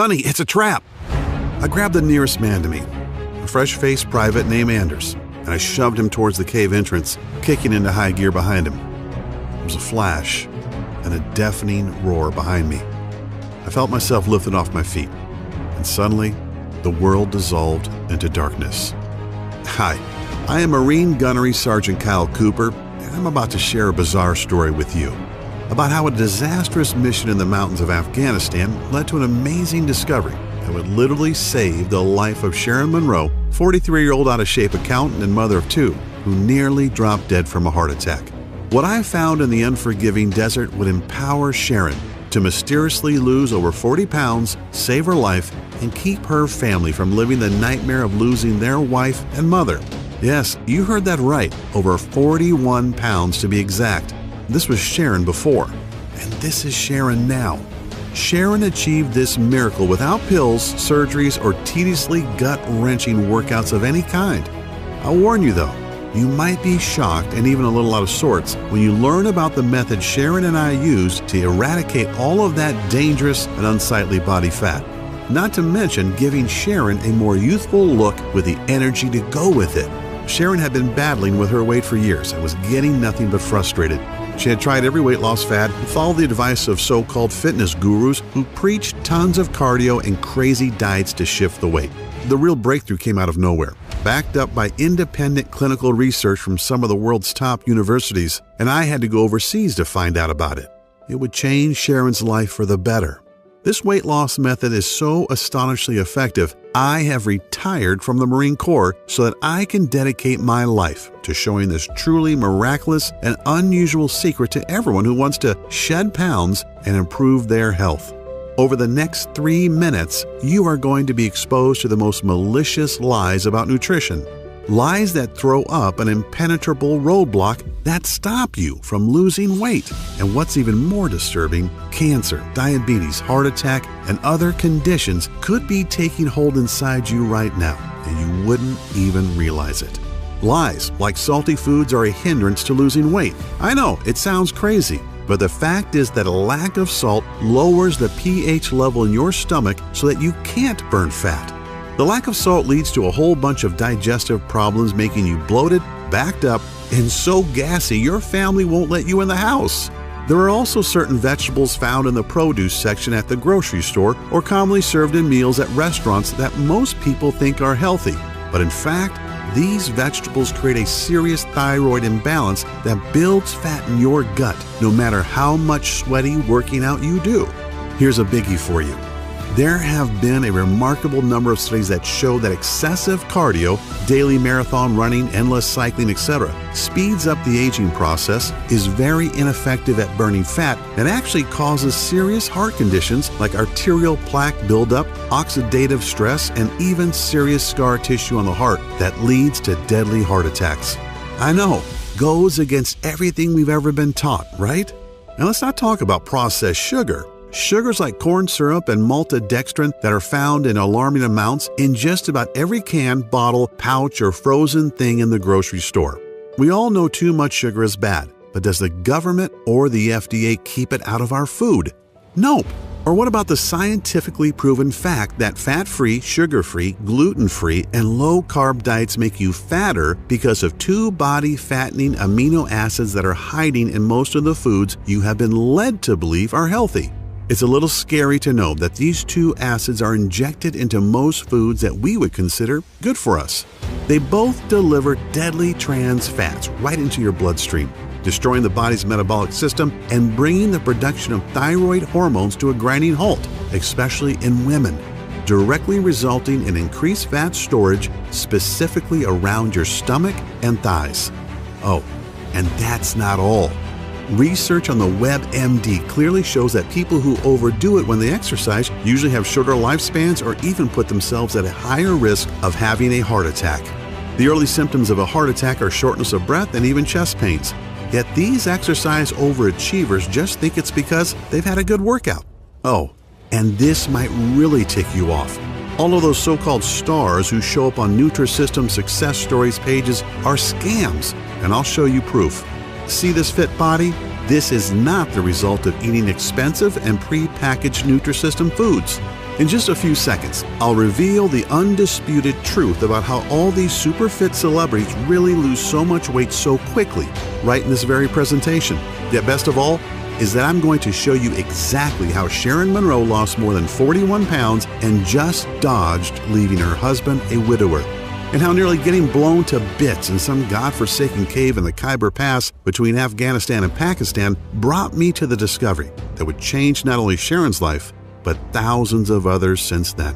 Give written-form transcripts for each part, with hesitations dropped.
"Gunny, it's a trap!" I grabbed the nearest man to me, a fresh-faced private named Anders, and I shoved him towards the cave entrance, kicking into high gear behind him. There was a flash and a deafening roar behind me. I felt myself lifted off my feet, and suddenly, the world dissolved into darkness. Hi, I am Marine Gunnery Sergeant Kyle Cooper, and I'm about to share a bizarre story with you about how a disastrous mission in the mountains of Afghanistan led to an amazing discovery that would literally save the life of Sharon Monroe, 43-year-old out-of-shape accountant and mother of two, who nearly dropped dead from a heart attack. What I found in the unforgiving desert would empower Sharon to mysteriously lose over 40 pounds, save her life, and keep her family from living the nightmare of losing their wife and mother. Yes, you heard that right, over 41 pounds to be exact. This was Sharon before, and this is Sharon now. Sharon achieved this miracle without pills, surgeries, or tediously gut-wrenching workouts of any kind. I'll warn you though, you might be shocked and even a little out of sorts when you learn about the method Sharon and I used to eradicate all of that dangerous and unsightly body fat. Not to mention giving Sharon a more youthful look with the energy to go with it. Sharon had been battling with her weight for years and was getting nothing but frustrated. She had tried every weight loss fad and followed the advice of so-called fitness gurus who preached tons of cardio and crazy diets to shift the weight. The real breakthrough came out of nowhere, backed up by independent clinical research from some of the world's top universities, and I had to go overseas to find out about it. It would change Sharon's life for the better. This weight loss method is so astonishingly effective, I have retired from the Marine Corps so that I can dedicate my life to showing this truly miraculous and unusual secret to everyone who wants to shed pounds and improve their health. Over the next 3 minutes, you are going to be exposed to the most malicious lies about nutrition. Lies that throw up an impenetrable roadblock that stop you from losing weight. And what's even more disturbing, cancer, diabetes, heart attack, and other conditions could be taking hold inside you right now, and you wouldn't even realize it. Lies like salty foods are a hindrance to losing weight. I know, it sounds crazy, but the fact is that a lack of salt lowers the pH level in your stomach so that you can't burn fat. The lack of salt leads to a whole bunch of digestive problems, making you bloated, backed up, and so gassy your family won't let you in the house. There are also certain vegetables found in the produce section at the grocery store or commonly served in meals at restaurants that most people think are healthy. But in fact, these vegetables create a serious thyroid imbalance that builds fat in your gut, no matter how much sweaty working out you do. Here's a biggie for you. There have been a remarkable number of studies that show that excessive cardio, daily marathon running, endless cycling, etc., speeds up the aging process, is very ineffective at burning fat, and actually causes serious heart conditions like arterial plaque buildup, oxidative stress, and even serious scar tissue on the heart that leads to deadly heart attacks. I know, goes against everything we've ever been taught, right? Now let's not talk about processed sugar. Sugars like corn syrup and maltodextrin that are found in alarming amounts in just about every can, bottle, pouch, or frozen thing in the grocery store. We all know too much sugar is bad, but does the government or the FDA keep it out of our food? Nope. Or what about the scientifically proven fact that fat-free, sugar-free, gluten-free, and low-carb diets make you fatter because of 2 body-fattening amino acids that are hiding in most of the foods you have been led to believe are healthy? It's a little scary to know that these 2 acids are injected into most foods that we would consider good for us. They both deliver deadly trans fats right into your bloodstream, destroying the body's metabolic system and bringing the production of thyroid hormones to a grinding halt, especially in women, directly resulting in increased fat storage specifically around your stomach and thighs. Oh, and that's not all. Research on the WebMD clearly shows that people who overdo it when they exercise usually have shorter lifespans or even put themselves at a higher risk of having a heart attack. The early symptoms of a heart attack are shortness of breath and even chest pains. Yet these exercise overachievers just think it's because they've had a good workout. Oh, and this might really tick you off. All of those so-called stars who show up on Nutrisystem success stories pages are scams, and I'll show you proof. See this fit body? This is not the result of eating expensive and pre-packaged Nutrisystem foods. In just a few seconds, I'll reveal the undisputed truth about how all these super fit celebrities really lose so much weight so quickly, right in this very presentation. Yet best of all, is that I'm going to show you exactly how Sharon Monroe lost more than 41 pounds and just dodged leaving her husband a widower, and how nearly getting blown to bits in some godforsaken cave in the Khyber Pass between Afghanistan and Pakistan brought me to the discovery that would change not only Sharon's life, but thousands of others since then.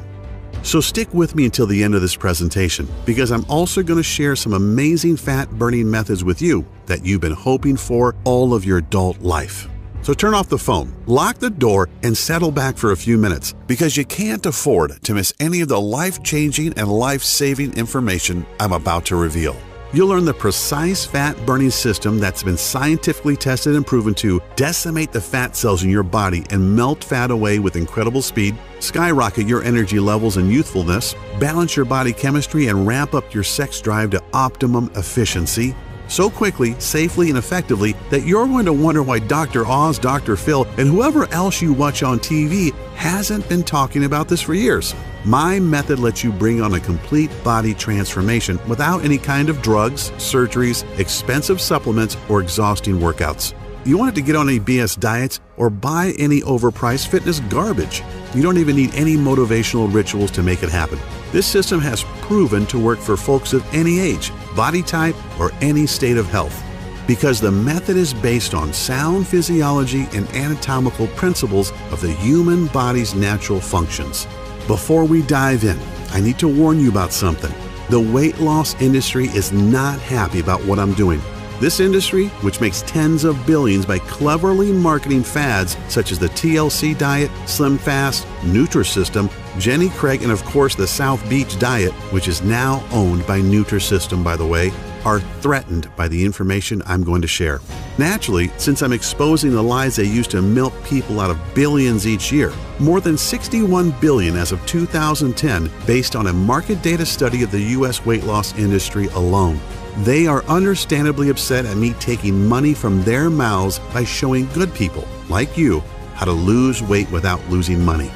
So stick with me until the end of this presentation, because I'm also going to share some amazing fat-burning methods with you that you've been hoping for all of your adult life. So turn off the phone, lock the door, and settle back for a few minutes, because you can't afford to miss any of the life-changing and life-saving information I'm about to reveal. You'll learn the precise fat-burning system that's been scientifically tested and proven to decimate the fat cells in your body and melt fat away with incredible speed, skyrocket your energy levels and youthfulness, balance your body chemistry, and ramp up your sex drive to optimum efficiency so quickly, safely, and effectively that you're going to wonder why Dr. Oz, Dr. Phil, and whoever else you watch on TV hasn't been talking about this for years. My method lets you bring on a complete body transformation without any kind of drugs, surgeries, expensive supplements, or exhausting workouts. You want it to get on any BS diets or buy any overpriced fitness garbage. You don't even need any motivational rituals to make it happen. This system has proven to work for folks of any age, body type, or any state of health, because the method is based on sound physiology and anatomical principles of the human body's natural functions. Before we dive in, I need to warn you about something. The weight loss industry is not happy about what I'm doing. This industry, which makes tens of billions by cleverly marketing fads such as the TLC diet, Slim Fast, Nutrisystem, Jenny Craig, and of course the South Beach diet, which is now owned by Nutrisystem, by the way, are threatened by the information I'm going to share. Naturally, since I'm exposing the lies they use to milk people out of billions each year, more than 61 billion as of 2010, based on a market data study of the U.S. weight loss industry alone. They are understandably upset at me taking money from their mouths by showing good people, like you, how to lose weight without losing money.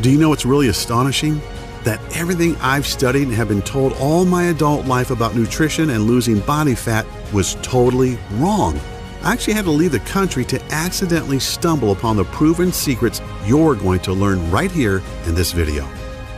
Do you know what's really astonishing? That everything I've studied and have been told all my adult life about nutrition and losing body fat was totally wrong. I actually had to leave the country to accidentally stumble upon the proven secrets you're going to learn right here in this video.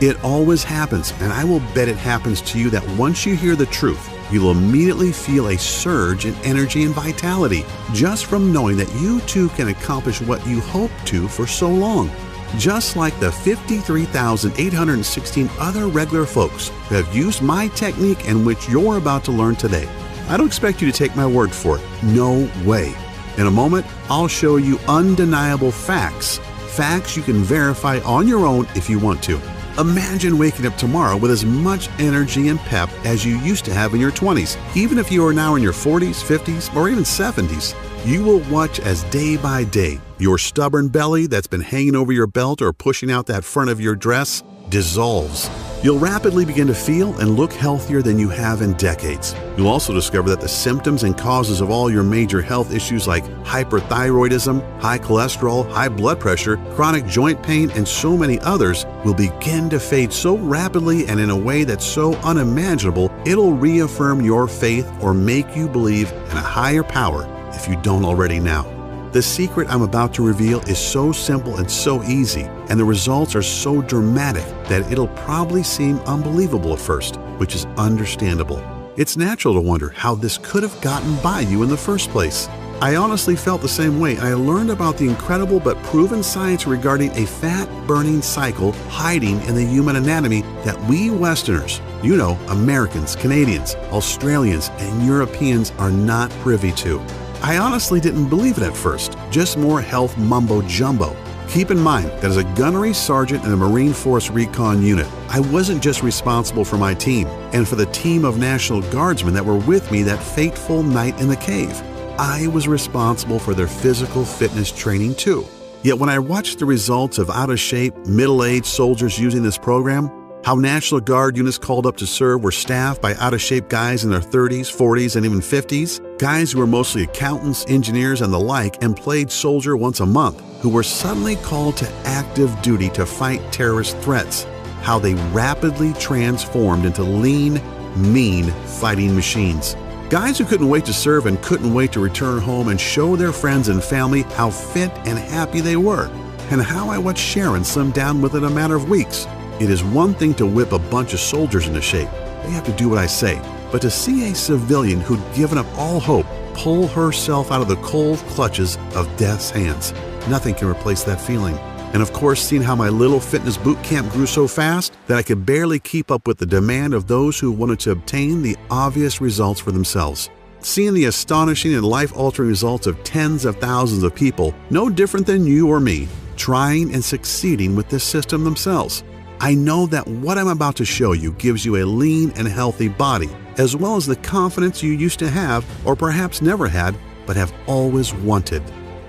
It always happens, and I will bet it happens to you that once you hear the truth, you'll immediately feel a surge in energy and vitality just from knowing that you too can accomplish what you hoped to for so long. Just like the 53,816 other regular folks who have used my technique and which you're about to learn today. I don't expect you to take my word for it. No way. In a moment, I'll show you undeniable facts. Facts you can verify on your own if you want to. Imagine waking up tomorrow with as much energy and pep as you used to have in your 20s. Even if you are now in your 40s, 50s, or even 70s, you will watch as day by day, your stubborn belly that's been hanging over your belt or pushing out that front of your dress dissolves. You'll rapidly begin to feel and look healthier than you have in decades. You'll also discover that the symptoms and causes of all your major health issues like hyperthyroidism, high cholesterol, high blood pressure, chronic joint pain, and so many others will begin to fade so rapidly and in a way that's so unimaginable, it'll reaffirm your faith or make you believe in a higher power if you don't already now. The secret I'm about to reveal is so simple and so easy, and the results are so dramatic that it'll probably seem unbelievable at first, which is understandable. It's natural to wonder how this could have gotten by you in the first place. I honestly felt the same way, and I learned about the incredible but proven science regarding a fat-burning cycle hiding in the human anatomy that we Westerners, you know, Americans, Canadians, Australians, and Europeans are not privy to. I honestly didn't believe it at first, just more health mumbo-jumbo. Keep in mind that as a gunnery sergeant in the Marine Force Recon Unit, I wasn't just responsible for my team and for the team of National Guardsmen that were with me that fateful night in the cave. I was responsible for their physical fitness training too. Yet when I watched the results of out-of-shape, middle-aged soldiers using this program, How National Guard units called up to serve were staffed by out-of-shape guys in their 30s, 40s, and even 50s, guys who were mostly accountants, engineers, and the like, and played soldier once a month, who were suddenly called to active duty to fight terrorist threats. How they rapidly transformed into lean, mean fighting machines. Guys who couldn't wait to serve and couldn't wait to return home and show their friends and family how fit and happy they were, and how I watched Sharon slim down within a matter of weeks. It is one thing to whip a bunch of soldiers into shape. They have to do what I say. But to see a civilian who'd given up all hope pull herself out of the cold clutches of death's hands, nothing can replace that feeling. And of course, seeing how my little fitness boot camp grew so fast that I could barely keep up with the demand of those who wanted to obtain the obvious results for themselves. Seeing the astonishing and life-altering results of tens of thousands of people, no different than you or me, trying and succeeding with this system themselves. I know that what I'm about to show you gives you a lean and healthy body, as well as the confidence you used to have, or perhaps never had, but have always wanted.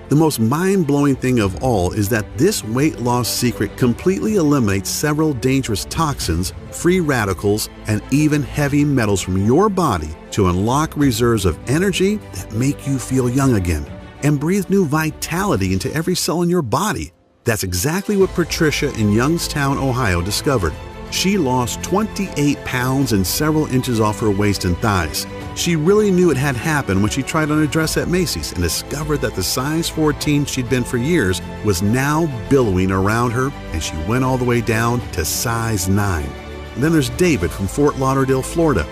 The most mind-blowing thing of all is that this weight loss secret completely eliminates several dangerous toxins, free radicals, and even heavy metals from your body to unlock reserves of energy that make you feel young again and breathe new vitality into every cell in your body. That's exactly what Patricia in Youngstown, Ohio discovered. She lost 28 pounds and several inches off her waist and thighs. She really knew it had happened when she tried on a dress at Macy's and discovered that the size 14 she'd been for years was now billowing around her, and she went all the way down to size 9. And then there's David from Fort Lauderdale, Florida,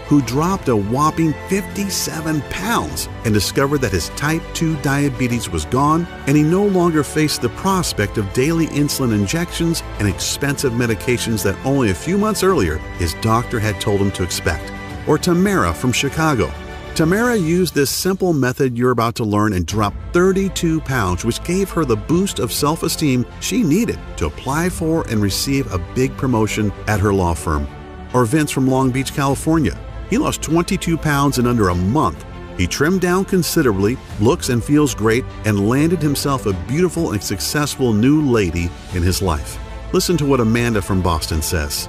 who dropped a whopping 57 pounds and discovered that his type 2 diabetes was gone, and he no longer faced the prospect of daily insulin injections and expensive medications that only a few months earlier his doctor had told him to expect. Or Tamara from Chicago. Tamara used this simple method you're about to learn and dropped 32 pounds, which gave her the boost of self-esteem she needed to apply for and receive a big promotion at her law firm. Or Vince from Long Beach, California. He lost 22 pounds in under a month. He trimmed down considerably, looks and feels great, and landed himself a beautiful and successful new lady in his life. Listen to what Amanda from Boston says.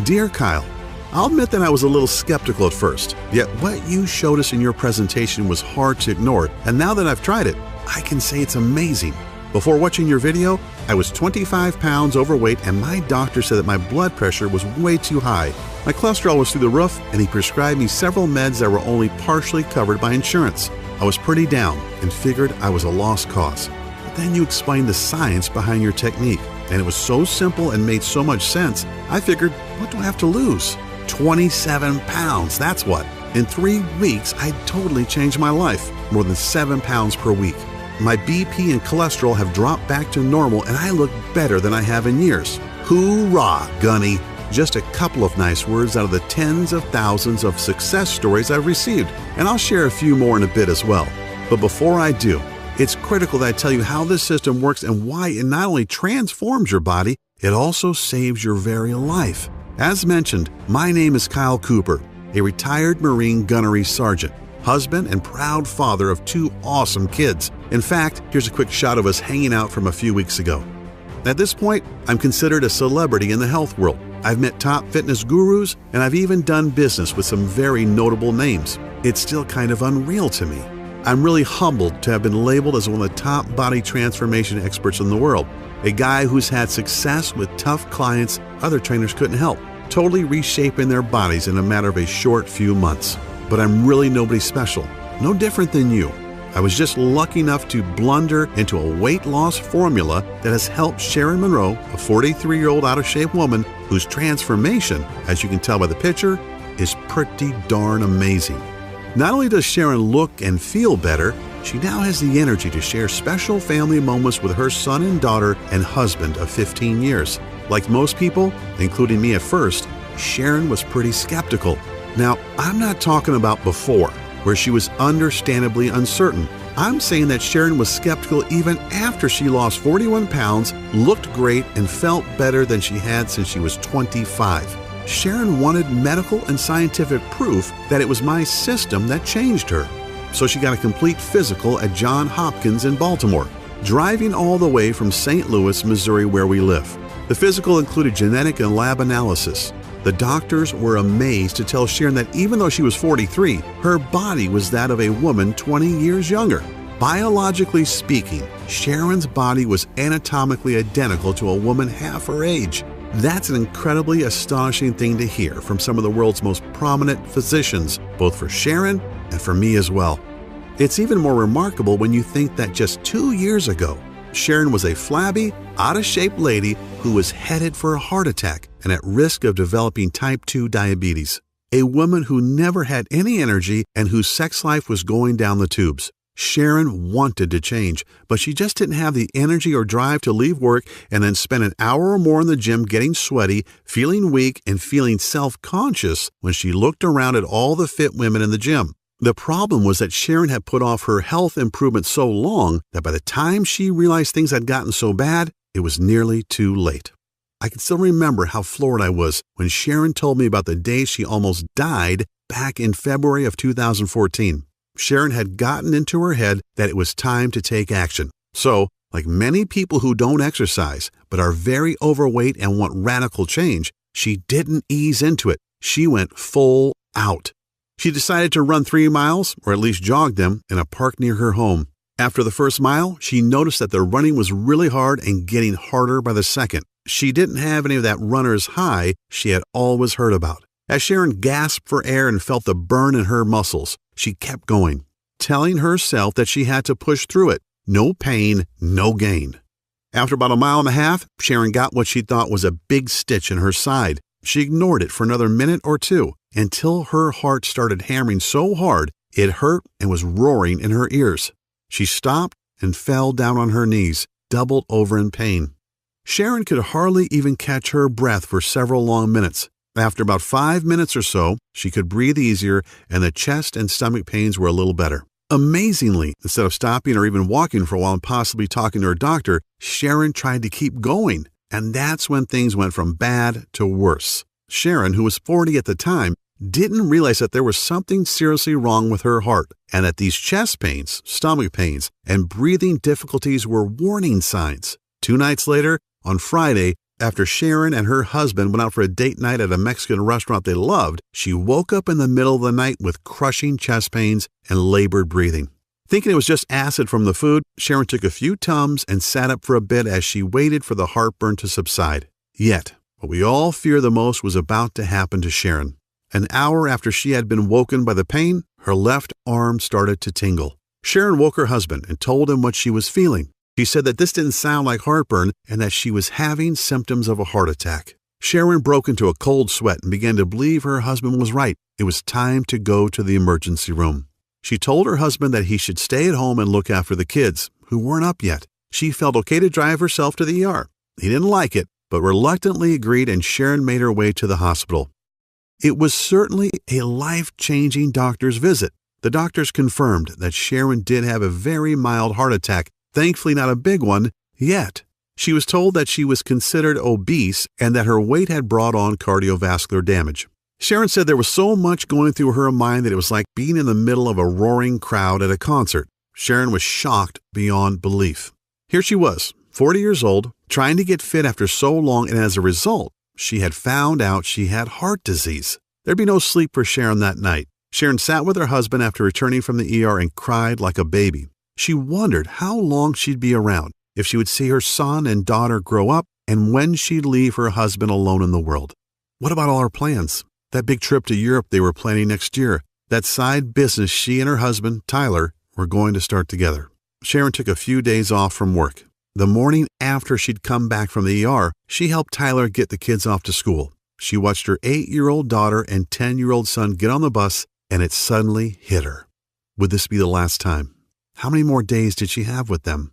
Dear Kyle, I'll admit that I was a little skeptical at first, yet what you showed us in your presentation was hard to ignore, and now that I've tried it, I can say it's amazing. Before watching your video, I was 25 pounds overweight, and my doctor said that my blood pressure was way too high. My cholesterol was through the roof, and he prescribed me several meds that were only partially covered by insurance. I was pretty down and figured I was a lost cause. But then you explained the science behind your technique, and it was so simple and made so much sense, I figured, what do I have to lose? 27 pounds, that's what. In 3 weeks, I totally changed my life, more than 7 pounds per week. My BP and cholesterol have dropped back to normal, and I look better than I have in years. Hoorah, Gunny! Just a couple of nice words out of the tens of thousands of success stories I've received, and I'll share a few more in a bit as well. But before I do, it's critical that I tell you how this system works and why it not only transforms your body, it also saves your very life. As mentioned, my name is Kyle Cooper, a retired Marine gunnery sergeant, husband and proud father of 2 awesome kids. In fact, here's a quick shot of us hanging out from a few weeks ago. At this point, I'm considered a celebrity in the health world. I've met top fitness gurus, and I've even done business with some very notable names. It's still kind of unreal to me. I'm really humbled to have been labeled as one of the top body transformation experts in the world, a guy who's had success with tough clients other trainers couldn't help, totally reshaping their bodies in a matter of a short few months. But I'm really nobody special, no different than you. I was just lucky enough to blunder into a weight loss formula that has helped Sharon Monroe, a 43-year-old out-of-shape woman whose transformation, as you can tell by the picture, is pretty darn amazing. Not only does Sharon look and feel better, she now has the energy to share special family moments with her son and daughter and husband of 15 years. Like most people, including me at first, Sharon was pretty skeptical. Now, I'm not talking about before, where she was understandably uncertain. I'm saying that Sharon was skeptical even after she lost 41 pounds, looked great, and felt better than she had since she was 25. Sharon wanted medical and scientific proof that it was my system that changed her. So she got a complete physical at Johns Hopkins in Baltimore, driving all the way from St. Louis, Missouri, where we live. The physical included genetic and lab analysis. The doctors were amazed to tell Sharon that even though she was 43, her body was that of a woman 20 years younger. Biologically speaking, Sharon's body was anatomically identical to a woman half her age. That's an incredibly astonishing thing to hear from some of the world's most prominent physicians, both for Sharon and for me as well. It's even more remarkable when you think that just 2 years ago, Sharon was a flabby, out-of-shape lady who was headed for a heart attack and at risk of developing type 2 diabetes. A woman who never had any energy and whose sex life was going down the tubes. Sharon wanted to change, but she just didn't have the energy or drive to leave work and then spend an hour or more in the gym getting sweaty, feeling weak, and feeling self-conscious when she looked around at all the fit women in the gym. The problem was that Sharon had put off her health improvement so long that by the time she realized things had gotten so bad, it was nearly too late. I can still remember how floored I was when Sharon told me about the day she almost died back in February of 2014. Sharon had gotten into her head that it was time to take action. So, like many people who don't exercise but are very overweight and want radical change, she didn't ease into it. She went full out. She decided to run 3 miles, or at least jog them, in a park near her home. After the first mile, she noticed that the running was really hard and getting harder by the second. She didn't have any of that runner's high she had always heard about. As Sharon gasped for air and felt the burn in her muscles, she kept going, telling herself that she had to push through it. No pain, no gain. After about 1.5 miles, Sharon got what she thought was a big stitch in her side. She ignored it for another minute or two until her heart started hammering so hard it hurt and was roaring in her ears. She stopped and fell down on her knees, doubled over in pain. Sharon could hardly even catch her breath for several long minutes. After about 5 minutes or so, she could breathe easier and the chest and stomach pains were a little better. Amazingly, instead of stopping or even walking for a while and possibly talking to her doctor, Sharon tried to keep going. And that's when things went from bad to worse. Sharon, who was 40 at the time, didn't realize that there was something seriously wrong with her heart and that these chest pains, stomach pains, and breathing difficulties were warning signs. 2 nights later, on Friday, after Sharon and her husband went out for a date night at a Mexican restaurant they loved, she woke up in the middle of the night with crushing chest pains and labored breathing. Thinking it was just acid from the food, Sharon took a few Tums and sat up for a bit as she waited for the heartburn to subside. Yet, what we all fear the most was about to happen to Sharon. An hour after she had been woken by the pain, her left arm started to tingle. Sharon woke her husband and told him what she was feeling. She said that this didn't sound like heartburn and that she was having symptoms of a heart attack. Sharon broke into a cold sweat and began to believe her husband was right. It was time to go to the emergency room. She told her husband that he should stay at home and look after the kids, who weren't up yet. She felt okay to drive herself to the ER. He didn't like it, but reluctantly agreed, and Sharon made her way to the hospital. It was certainly a life-changing doctor's visit. The doctors confirmed that Sharon did have a very mild heart attack, thankfully not a big one yet. She was told that she was considered obese and that her weight had brought on cardiovascular damage. Sharon said there was so much going through her mind that it was like being in the middle of a roaring crowd at a concert. Sharon was shocked beyond belief. Here she was, 40 years old, trying to get fit after so long, and as a result, she had found out she had heart disease. There'd be no sleep for Sharon that night. Sharon sat with her husband after returning from the ER and cried like a baby. She wondered how long she'd be around, if she would see her son and daughter grow up, and when she'd leave her husband alone in the world. What about all her plans? That big trip to Europe they were planning next year. That side business she and her husband, Tyler, were going to start together. Sharon took a few days off from work. The morning after she'd come back from the ER, she helped Tyler get the kids off to school. She watched her 8-year-old daughter and 10-year-old son get on the bus, and it suddenly hit her. Would this be the last time? How many more days did she have with them?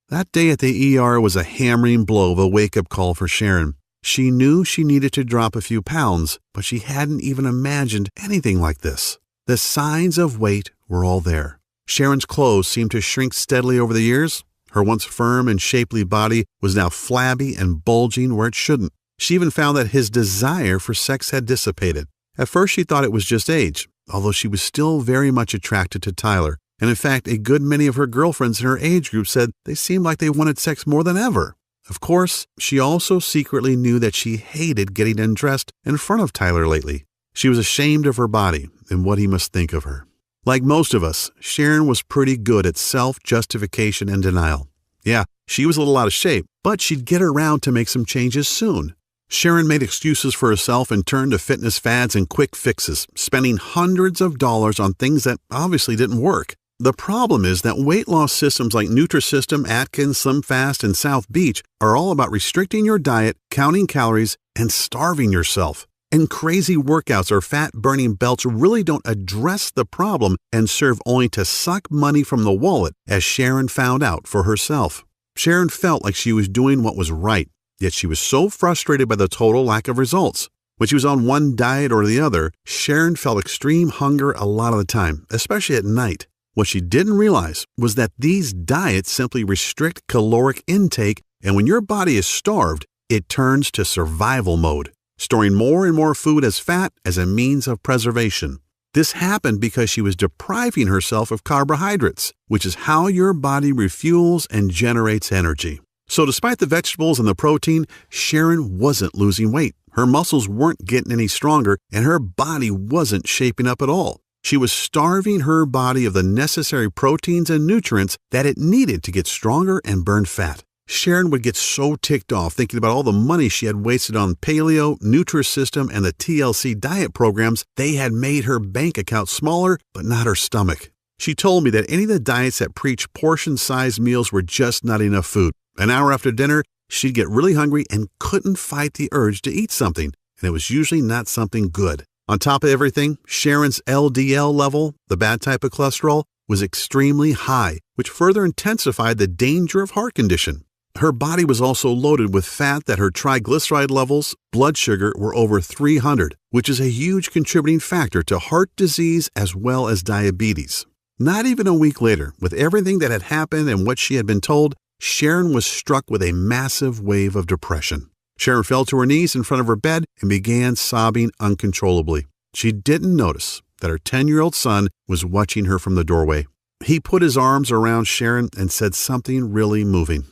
That day at the ER was a hammering blow of a wake-up call for Sharon. She knew she needed to drop a few pounds, but she hadn't even imagined anything like this. The signs of weight were all there. Sharon's clothes seemed to shrink steadily over the years. Her once firm and shapely body was now flabby and bulging where it shouldn't. She even found that his desire for sex had dissipated. At first she thought it was just age, although she was still very much attracted to Tyler. And in fact, a good many of her girlfriends in her age group said they seemed like they wanted sex more than ever. Of course, she also secretly knew that she hated getting undressed in front of Tyler lately. She was ashamed of her body and what he must think of her. Like most of us, Sharon was pretty good at self-justification and denial. Yeah, she was a little out of shape, but she'd get around to make some changes soon. Sharon made excuses for herself and turned to fitness fads and quick fixes, spending hundreds of dollars on things that obviously didn't work. The problem is that weight loss systems like Nutrisystem, Atkins, SlimFast, and South Beach are all about restricting your diet, counting calories, and starving yourself. And crazy workouts or fat-burning belts really don't address the problem and serve only to suck money from the wallet, as Sharon found out for herself. Sharon felt like she was doing what was right, yet she was so frustrated by the total lack of results. When she was on one diet or the other, Sharon felt extreme hunger a lot of the time, especially at night. What she didn't realize was that these diets simply restrict caloric intake, and when your body is starved, it turns to survival mode, storing more and more food as fat as a means of preservation. This happened because she was depriving herself of carbohydrates, which is how your body refuels and generates energy. So despite the vegetables and the protein, Sharon wasn't losing weight. Her muscles weren't getting any stronger, and her body wasn't shaping up at all. She was starving her body of the necessary proteins and nutrients that it needed to get stronger and burn fat. Sharon would get so ticked off thinking about all the money she had wasted on paleo, Nutrisystem, and the TLC diet programs. They had made her bank account smaller, but not her stomach. She told me that any of the diets that preached portion-sized meals were just not enough food. An hour after dinner, she'd get really hungry and couldn't fight the urge to eat something, and it was usually not something good. On top of everything, Sharon's LDL level, the bad type of cholesterol, was extremely high, which further intensified the danger of heart condition. Her body was also loaded with fat that her triglyceride levels, blood sugar, were over 300, which is a huge contributing factor to heart disease as well as diabetes. Not even a week later, with everything that had happened and what she had been told, Sharon was struck with a massive wave of depression. Sharon fell to her knees in front of her bed and began sobbing uncontrollably. She didn't notice that her 10-year-old son was watching her from the doorway. He put his arms around Sharon and said something really moving.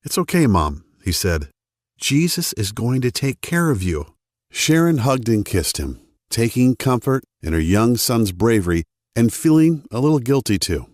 "It's okay, Mom," he said. "Jesus is going to take care of you." Sharon hugged and kissed him, taking comfort in her young son's bravery and feeling a little guilty too.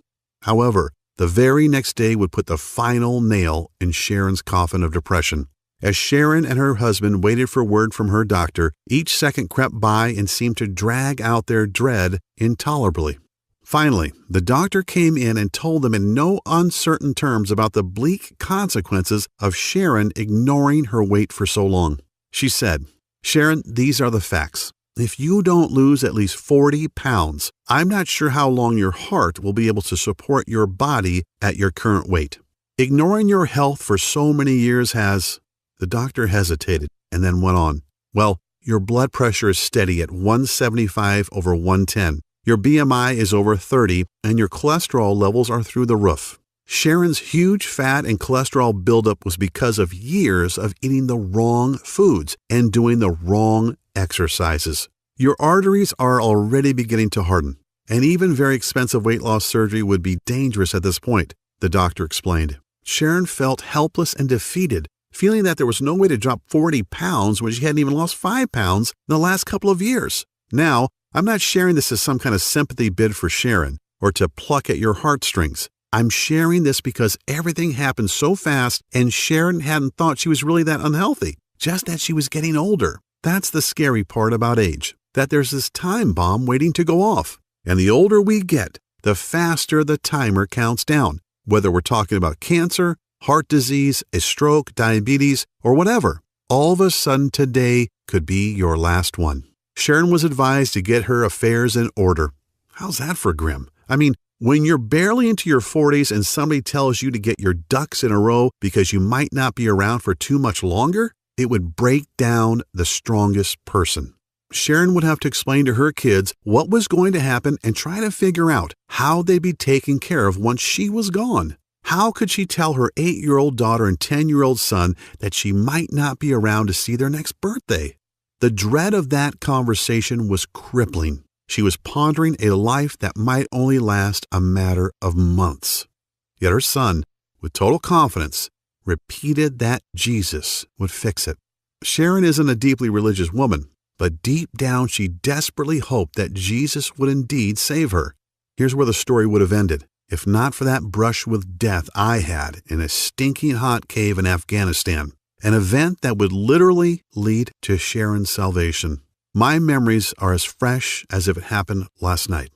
However, the very next day would put the final nail in Sharon's coffin of depression. As Sharon and her husband waited for word from her doctor, each second crept by and seemed to drag out their dread intolerably. Finally, the doctor came in and told them in no uncertain terms about the bleak consequences of Sharon ignoring her weight for so long. She said, "Sharon, these are the facts. If you don't lose at least 40 pounds, I'm not sure how long your heart will be able to support your body at your current weight. Ignoring your health for so many years has..." The doctor hesitated and then went on. "Well, your blood pressure is steady at 175 over 110. Your BMI is over 30, and your cholesterol levels are through the roof." Sharon's huge fat and cholesterol buildup was because of years of eating the wrong foods and doing the wrong exercises. Your arteries are already beginning to harden, and even very expensive weight loss surgery would be dangerous at this point, the doctor explained. Sharon felt helpless and defeated, feeling that there was no way to drop 40 pounds when she hadn't even lost 5 pounds in the last couple of years. Now, I'm not sharing this as some kind of sympathy bid for Sharon or to pluck at your heartstrings. I'm sharing this because everything happened so fast and Sharon hadn't thought she was really that unhealthy, just that she was getting older. That's the scary part about age, that there's this time bomb waiting to go off. And the older we get, the faster the timer counts down, whether we're talking about cancer, heart disease, a stroke, diabetes, or whatever. All of a sudden today could be your last one. Sharon was advised to get her affairs in order. How's that for grim? I mean, when you're barely into your 40s and somebody tells you to get your ducks in a row because you might not be around for too much longer, it would break down the strongest person. Sharon would have to explain to her kids what was going to happen and try to figure out how they'd be taken care of once she was gone. How could she tell her 8-year-old daughter and 10-year-old son that she might not be around to see their next birthday? The dread of that conversation was crippling. She was pondering a life that might only last a matter of months. Yet her son, with total confidence, repeated that Jesus would fix it. Sharon isn't a deeply religious woman, but deep down she desperately hoped that Jesus would indeed save her. Here's where the story would have ended, if not for that brush with death I had in a stinking hot cave in Afghanistan, an event that would literally lead to Sharon's salvation. My memories are as fresh as if it happened last night.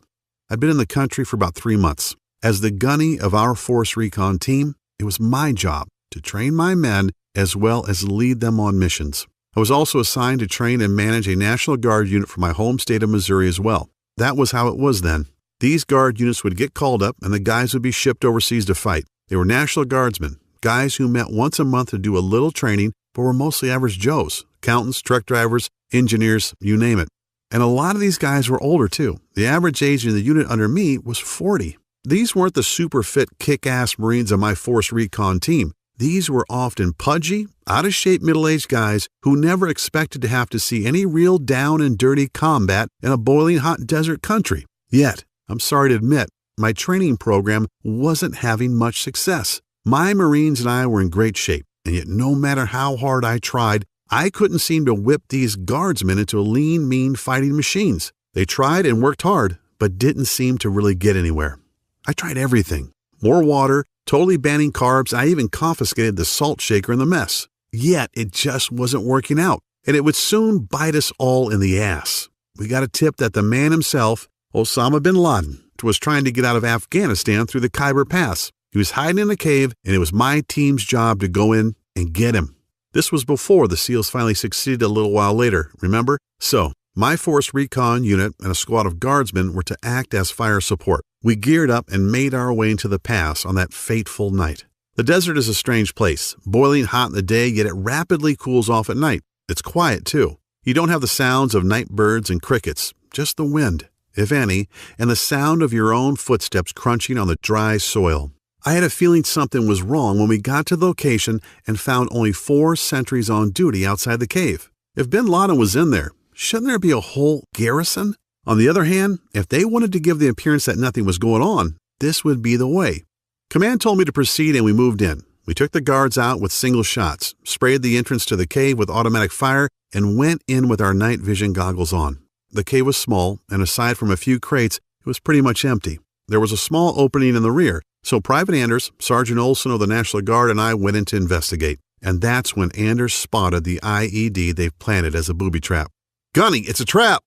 I'd been in the country for about 3 months. As the gunny of our Force Recon team, it was my job to train my men as well as lead them on missions. I was also assigned to train and manage a National Guard unit for my home state of Missouri as well. That was how it was then. These Guard units would get called up and the guys would be shipped overseas to fight. They were National Guardsmen, guys who met once a month to do a little training, but were mostly average Joes, accountants, truck drivers, engineers, you name it. And a lot of these guys were older too. The average age in the unit under me was 40. These weren't the super fit kick-ass Marines of my Force Recon team. These were often pudgy, out-of-shape middle-aged guys who never expected to have to see any real down and dirty combat in a boiling hot desert country. Yet, I'm sorry to admit, my training program wasn't having much success. My Marines and I were in great shape, and yet no matter how hard I tried, I couldn't seem to whip these guardsmen into lean, mean fighting machines. They tried and worked hard, but didn't seem to really get anywhere. I tried everything. More water, totally banning carbs, I even confiscated the salt shaker in the mess. Yet it just wasn't working out, and it would soon bite us all in the ass. We got a tip that the man himself, Osama bin Laden, was trying to get out of Afghanistan through the Khyber Pass. He was hiding in a cave, and it was my team's job to go in and get him. This was before the SEALs finally succeeded a little while later, remember? So, my Force Recon unit and a squad of guardsmen were to act as fire support. We geared up and made our way into the pass on that fateful night. The desert is a strange place, boiling hot in the day, yet it rapidly cools off at night. It's quiet, too. You don't have the sounds of night birds and crickets, just the wind, if any, and the sound of your own footsteps crunching on the dry soil. I had a feeling something was wrong when we got to the location and found only 4 sentries on duty outside the cave. If bin Laden was in there, shouldn't there be a whole garrison? On the other hand, if they wanted to give the appearance that nothing was going on, this would be the way. Command told me to proceed and we moved in. We took the guards out with single shots, sprayed the entrance to the cave with automatic fire, and went in with our night vision goggles on. The cave was small, and aside from a few crates, it was pretty much empty. There was a small opening in the rear, so Private Anders, Sergeant Olson of the National Guard, and I went in to investigate. And that's when Anders spotted the IED they've planted as a booby trap. "Gunny, it's a trap!"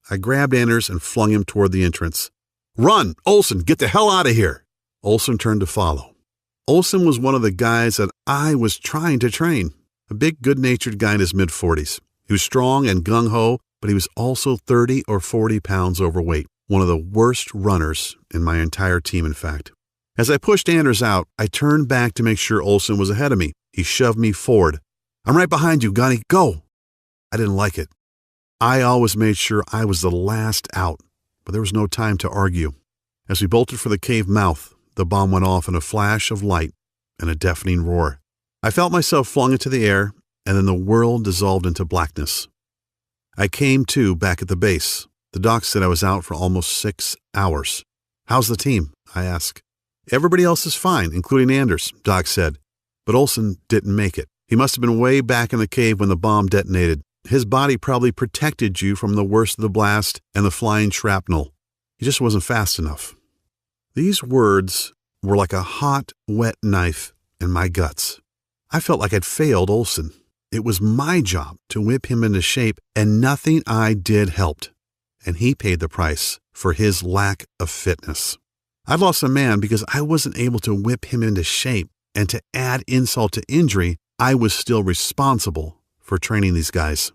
I grabbed Anders and flung him toward the entrance. "Run! Olson, get the hell out of here!" Olson turned to follow. Olson was one of the guys that I was trying to train. A big, good-natured guy in his mid-40s. He was strong and gung-ho, but he was also 30 or 40 pounds overweight. One of the worst runners in my entire team, in fact. As I pushed Anders out, I turned back to make sure Olson was ahead of me. He shoved me forward. "I'm right behind you, Gunny. Go!" I didn't like it. I always made sure I was the last out, but there was no time to argue. As we bolted for the cave mouth, the bomb went off in a flash of light and a deafening roar. I felt myself flung into the air, and then the world dissolved into blackness. I came to back at the base. The doc said I was out for almost 6 hours. "How's the team?" I asked. "Everybody else is fine, including Anders," Doc said. But Olson didn't make it. He must have been way back in the cave when the bomb detonated. His body probably protected you from the worst of the blast and the flying shrapnel. He just wasn't fast enough. These words were like a hot, wet knife in my guts. I felt like I'd failed Olson. It was my job to whip him into shape, and nothing I did helped. And he paid the price for his lack of fitness. I'd lost a man because I wasn't able to whip him into shape, and to add insult to injury, I was still responsible for training these guys.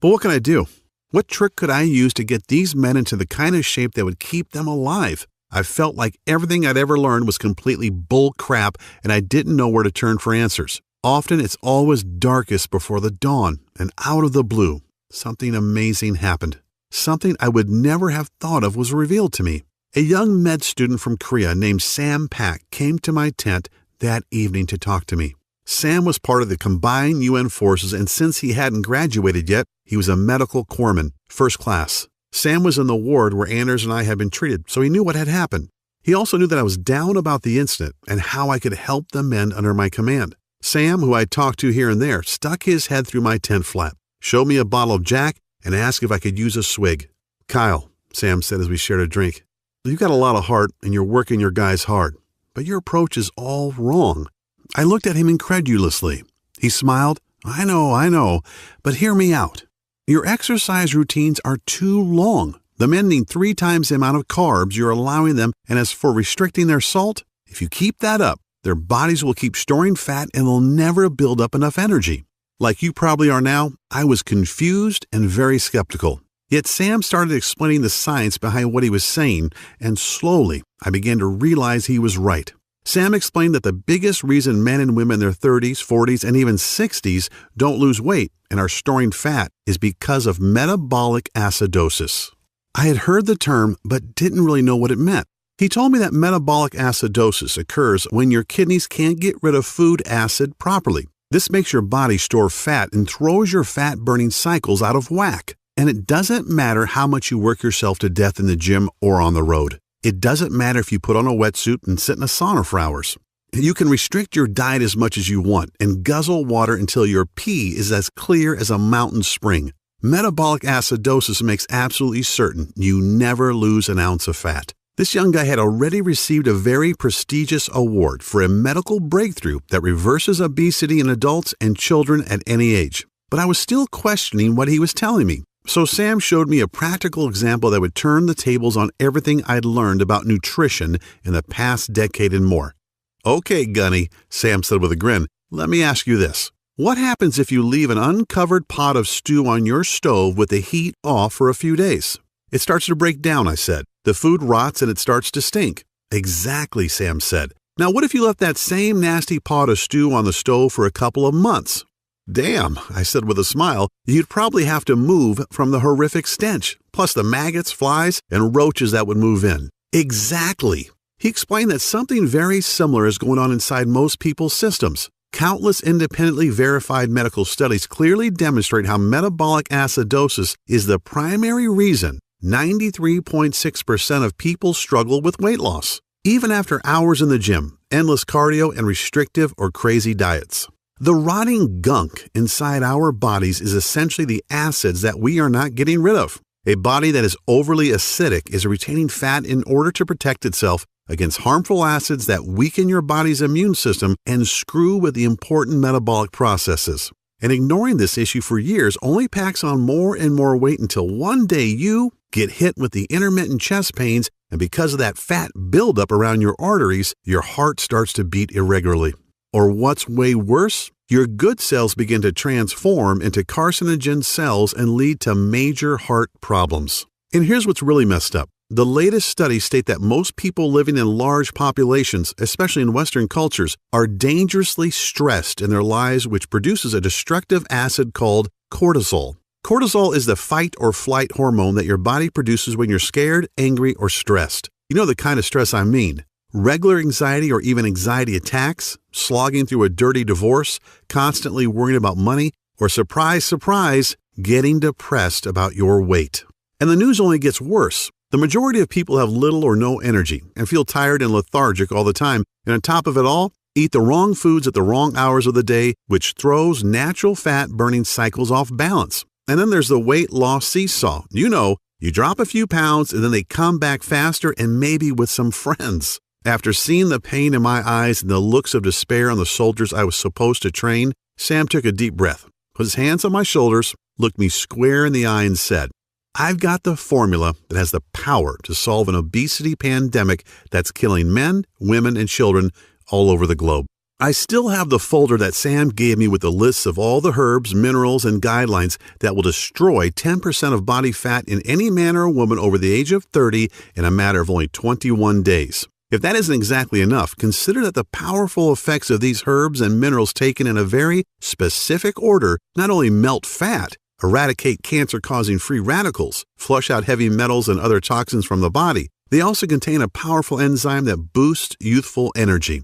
But what can I do? What trick could I use to get these men into the kind of shape that would keep them alive? I felt like everything I'd ever learned was completely bull crap, and I didn't know where to turn for answers. Often it's always darkest before the dawn, and out of the blue, something amazing happened. Something I would never have thought of was revealed to me. A young med student from Korea named Sam Pak came to my tent that evening to talk to me. Sam was part of the combined UN forces, and since he hadn't graduated yet, he was a medical corpsman, first class. Sam was in the ward where Anders and I had been treated, so he knew what had happened. He also knew that I was down about the incident and how I could help the men under my command. Sam, who I talked to here and there, stuck his head through my tent flap, showed me a bottle of Jack, and asked if I could use a swig. "Kyle," Sam said as we shared a drink, "you've got a lot of heart and you're working your guys hard, but your approach is all wrong." I looked at him incredulously. He smiled. I know, but hear me out. Your exercise routines are too long. The men need 3 times the amount of carbs you're allowing them, and as for restricting their salt, if you keep that up, their bodies will keep storing fat and they'll never build up enough energy. Like you probably are now, I was confused and very skeptical. Yet Sam started explaining the science behind what he was saying, and slowly I began to realize he was right. Sam explained that the biggest reason men and women in their 30s, 40s, and even 60s don't lose weight and are storing fat is because of metabolic acidosis. I had heard the term but didn't really know what it meant. He told me that metabolic acidosis occurs when your kidneys can't get rid of food acid properly. This makes your body store fat and throws your fat-burning cycles out of whack. And it doesn't matter how much you work yourself to death in the gym or on the road. It doesn't matter if you put on a wetsuit and sit in a sauna for hours. You can restrict your diet as much as you want and guzzle water until your pee is as clear as a mountain spring. Metabolic acidosis makes absolutely certain you never lose an ounce of fat. This young guy had already received a very prestigious award for a medical breakthrough that reverses obesity in adults and children at any age. But I was still questioning what he was telling me. So Sam showed me a practical example that would turn the tables on everything I'd learned about nutrition in the past decade and more. "Okay, Gunny," Sam said with a grin, "let me ask you this. What happens if you leave an uncovered pot of stew on your stove with the heat off for a few days?" "It starts to break down," I said. "The food rots and it starts to stink." "Exactly," Sam said. "Now what if you left that same nasty pot of stew on the stove for a couple of months?" "Damn," I said with a smile, "you'd probably have to move from the horrific stench, plus the maggots, flies, and roaches that would move in." Exactly. He explained that something very similar is going on inside most people's systems. Countless independently verified medical studies clearly demonstrate how metabolic acidosis is the primary reason 93.6% of people struggle with weight loss, even after hours in the gym, endless cardio, and restrictive or crazy diets. The rotting gunk inside our bodies is essentially the acids that we are not getting rid of. A body that is overly acidic is retaining fat in order to protect itself against harmful acids that weaken your body's immune system and screw with the important metabolic processes. And ignoring this issue for years only packs on more and more weight until one day you get hit with the intermittent chest pains, and because of that fat buildup around your arteries, your heart starts to beat irregularly. Or what's way worse, your good cells begin to transform into carcinogen cells and lead to major heart problems. And here's what's really messed up. The latest studies state that most people living in large populations, especially in Western cultures, are dangerously stressed in their lives, which produces a destructive acid called cortisol. Cortisol is the fight or flight hormone that your body produces when you're scared, angry, or stressed. You know the kind of stress I mean. Regular anxiety or even anxiety attacks, slogging through a dirty divorce, constantly worrying about money, or surprise, surprise, getting depressed about your weight. And the news only gets worse. The majority of people have little or no energy and feel tired and lethargic all the time, and on top of it all, eat the wrong foods at the wrong hours of the day, which throws natural fat-burning cycles off balance. And then there's the weight loss seesaw. You know, you drop a few pounds and then they come back faster and maybe with some friends. After seeing the pain in my eyes and the looks of despair on the soldiers I was supposed to train, Sam took a deep breath, put his hands on my shoulders, looked me square in the eye and said, "I've got the formula that has the power to solve an obesity pandemic that's killing men, women, and children all over the globe." I still have the folder that Sam gave me with the lists of all the herbs, minerals, and guidelines that will destroy 10% of body fat in any man or woman over the age of 30 in a matter of only 21 days. If that isn't exactly enough, consider that the powerful effects of these herbs and minerals taken in a very specific order not only melt fat, eradicate cancer-causing free radicals, flush out heavy metals and other toxins from the body, they also contain a powerful enzyme that boosts youthful energy,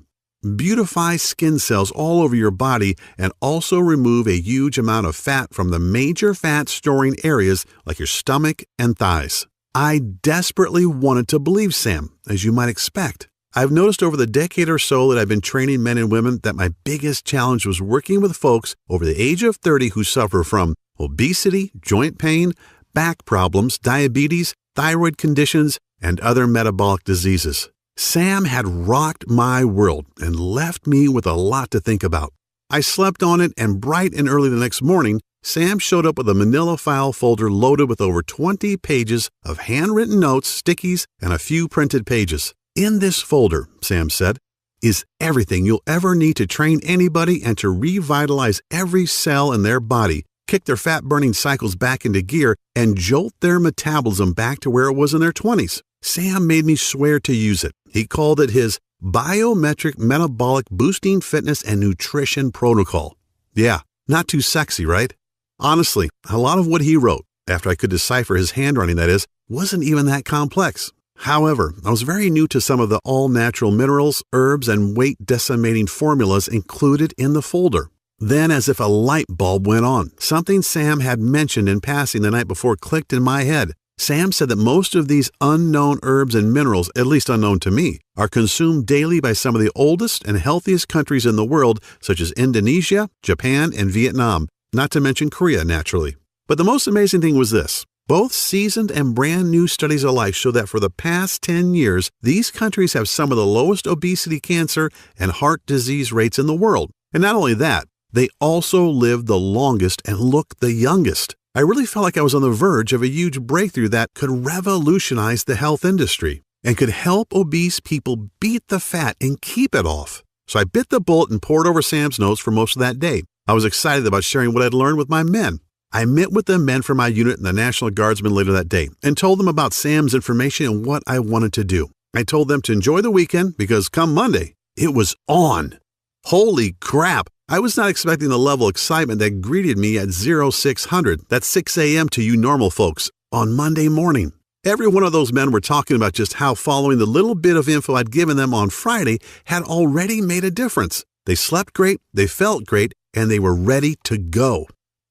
beautify skin cells all over your body, and also remove a huge amount of fat from the major fat-storing areas like your stomach and thighs. I desperately wanted to believe Sam, as you might expect. I've noticed over the decade or so that I've been training men and women that my biggest challenge was working with folks over the age of 30 who suffer from obesity, joint pain, back problems, diabetes, thyroid conditions, and other metabolic diseases. Sam had rocked my world and left me with a lot to think about. I slept on it, and bright and early the next morning, Sam showed up with a manila file folder loaded with over 20 pages of handwritten notes, stickies, and a few printed pages. In this folder, Sam said, is everything you'll ever need to train anybody and to revitalize every cell in their body, kick their fat-burning cycles back into gear, and jolt their metabolism back to where it was in their 20s. Sam made me swear to use it. He called it his Biometric Metabolic Boosting Fitness and Nutrition Protocol. Yeah, not too sexy, right? Honestly, a lot of what he wrote, after I could decipher his handwriting that is, wasn't even that complex. However, I was very new to some of the all-natural minerals, herbs, and weight-decimating formulas included in the folder. Then, as if a light bulb went on, something Sam had mentioned in passing the night before clicked in my head. Sam said that most of these unknown herbs and minerals, at least unknown to me, are consumed daily by some of the oldest and healthiest countries in the world, such as Indonesia, Japan, and Vietnam, not to mention Korea, naturally. But the most amazing thing was this. Both seasoned and brand new studies alike show that for the past 10 years, these countries have some of the lowest obesity, cancer, and heart disease rates in the world. And not only that, they also live the longest and look the youngest. I really felt like I was on the verge of a huge breakthrough that could revolutionize the health industry and could help obese people beat the fat and keep it off. So I bit the bullet and pored over Sam's notes for most of that day. I was excited about sharing what I'd learned with my men. I met with the men from my unit and the National Guardsmen later that day and told them about Sam's information and what I wanted to do. I told them to enjoy the weekend because come Monday, it was on. Holy crap! I was not expecting the level of excitement that greeted me at 0600, that's 6 a.m. to you normal folks, on Monday morning. Every one of those men were talking about just how following the little bit of info I'd given them on Friday had already made a difference. They slept great, they felt great, and they were ready to go.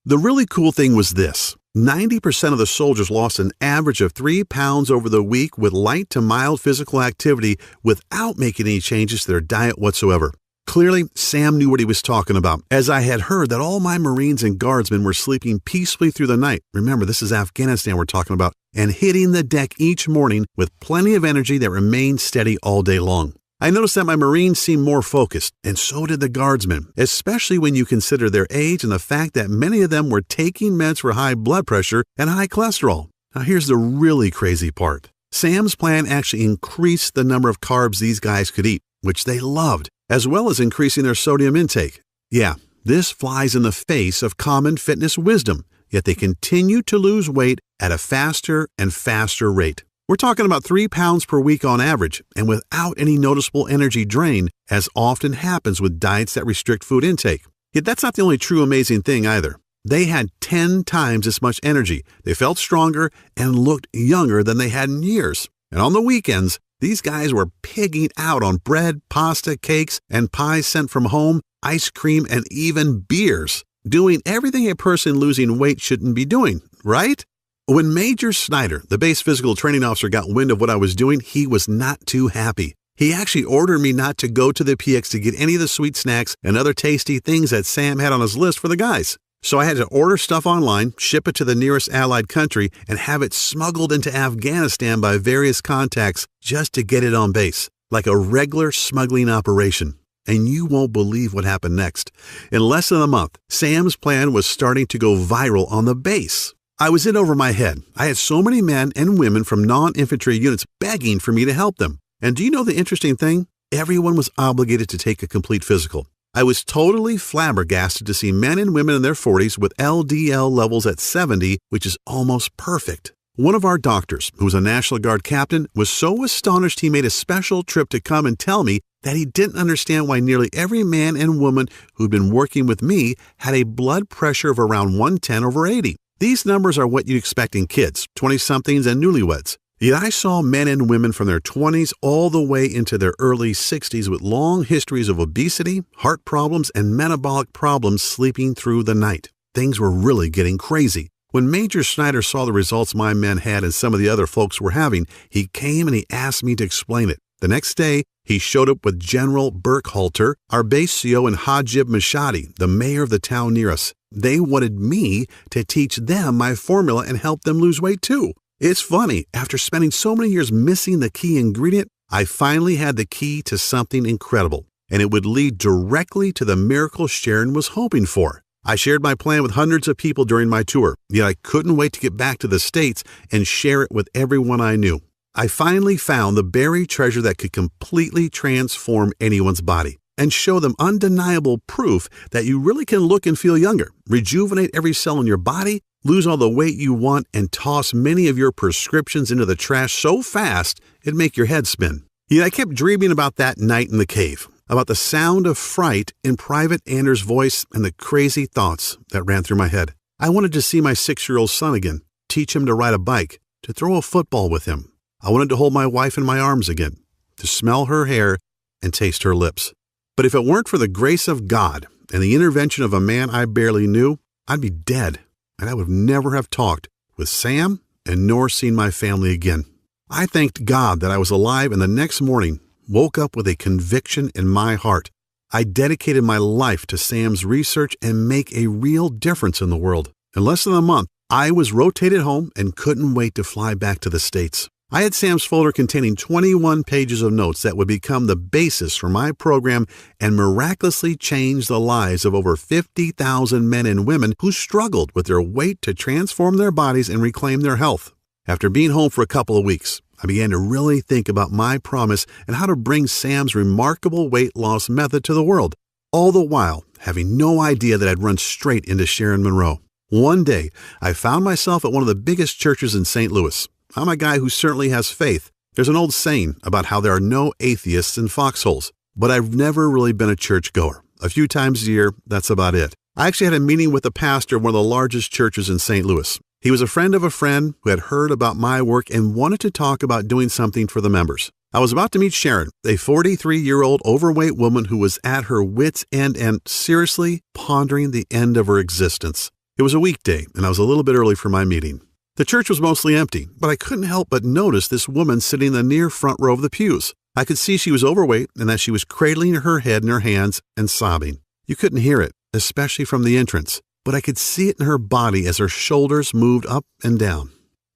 The really cool thing was this. 90% of the soldiers lost an average of 3 pounds over the week with light to mild physical activity without making any changes to their diet whatsoever. Clearly, Sam knew what he was talking about, as I had heard that all my Marines and Guardsmen were sleeping peacefully through the night. Remember, this is Afghanistan we're talking about, and hitting the deck each morning with plenty of energy that remained steady all day long. I noticed that my Marines seemed more focused, and so did the Guardsmen, especially when you consider their age and the fact that many of them were taking meds for high blood pressure and high cholesterol. Now here's the really crazy part. Sam's plan actually increased the number of carbs these guys could eat, which they loved, as well as increasing their sodium intake. Yeah, this flies in the face of common fitness wisdom, yet they continue to lose weight at a faster and faster rate. We're talking about 3 pounds per week on average, and without any noticeable energy drain, as often happens with diets that restrict food intake. Yet that's not the only true amazing thing either. They had 10 times as much energy, they felt stronger, and looked younger than they had in years. And on the weekends, these guys were pigging out on bread, pasta, cakes, and pies sent from home, ice cream, and even beers, doing everything a person losing weight shouldn't be doing, right? When Major Snyder, the base physical training officer, got wind of what I was doing, he was not too happy. He actually ordered me not to go to the PX to get any of the sweet snacks and other tasty things that Sam had on his list for the guys. So I had to order stuff online, ship it to the nearest allied country, and have it smuggled into Afghanistan by various contacts just to get it on base, like a regular smuggling operation. And you won't believe what happened next. In less than a month, Sam's plan was starting to go viral on the base. I was in over my head. I had so many men and women from non-infantry units begging for me to help them. And do you know the interesting thing? Everyone was obligated to take a complete physical. I was totally flabbergasted to see men and women in their 40s with LDL levels at 70, which is almost perfect. One of our doctors, who was a National Guard captain, was so astonished he made a special trip to come and tell me that he didn't understand why nearly every man and woman who'd been working with me had a blood pressure of around 110/80. These numbers are what you'd expect in kids, 20-somethings and newlyweds. Yet I saw men and women from their 20s all the way into their early 60s with long histories of obesity, heart problems, and metabolic problems sleeping through the night. Things were really getting crazy. When Major Snyder saw the results my men had and some of the other folks were having, he came and he asked me to explain it. The next day, he showed up with General Burkhalter, our base CO, and Hajib Mashadi, the mayor of the town near us. They wanted me to teach them my formula and help them lose weight too. It's funny, after spending so many years missing the key ingredient, I finally had the key to something incredible, and it would lead directly to the miracle Sharon was hoping for. I shared my plan with hundreds of people during my tour, yet I couldn't wait to get back to the States and share it with everyone I knew. I finally found the buried treasure that could completely transform anyone's body and show them undeniable proof that you really can look and feel younger, rejuvenate every cell in your body, lose all the weight you want, and toss many of your prescriptions into the trash so fast it'd make your head spin. Yet I kept dreaming about that night in the cave, about the sound of fright in Private Anders' voice and the crazy thoughts that ran through my head. I wanted to see my 6-year-old son again, teach him to ride a bike, to throw a football with him. I wanted to hold my wife in my arms again, to smell her hair and taste her lips. But if it weren't for the grace of God and the intervention of a man I barely knew, I'd be dead, and I would never have talked with Sam and nor seen my family again. I thanked God that I was alive, and the next morning woke up with a conviction in my heart. I dedicated my life to Sam's research and make a real difference in the world. In less than a month, I was rotated home and couldn't wait to fly back to the States. I had Sam's folder containing 21 pages of notes that would become the basis for my program and miraculously change the lives of over 50,000 men and women who struggled with their weight to transform their bodies and reclaim their health. After being home for a couple of weeks, I began to really think about my promise and how to bring Sam's remarkable weight loss method to the world, all the while having no idea that I'd run straight into Sharon Monroe. One day, I found myself at one of the biggest churches in St. Louis. I'm a guy who certainly has faith. There's an old saying about how there are no atheists in foxholes, but I've never really been a churchgoer. A few times a year, that's about it. I actually had a meeting with the pastor of one of the largest churches in St. Louis. He was a friend of a friend who had heard about my work and wanted to talk about doing something for the members. I was about to meet Sharon, a 43-year-old overweight woman who was at her wits' end and seriously pondering the end of her existence. It was a weekday, and I was a little bit early for my meeting. The church was mostly empty, but I couldn't help but notice this woman sitting in the near front row of the pews. I could see she was overweight and that she was cradling her head in her hands and sobbing. You couldn't hear it, especially from the entrance, but I could see it in her body as her shoulders moved up and down.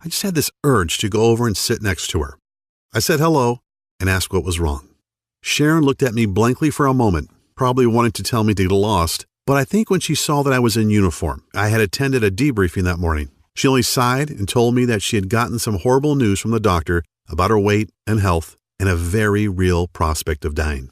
I just had this urge to go over and sit next to her. I said hello and asked what was wrong. Sharon looked at me blankly for a moment, probably wanting to tell me to get lost, but I think when she saw that I was in uniform, I had attended a debriefing that morning. She only sighed and told me that she had gotten some horrible news from the doctor about her weight and health and a very real prospect of dying.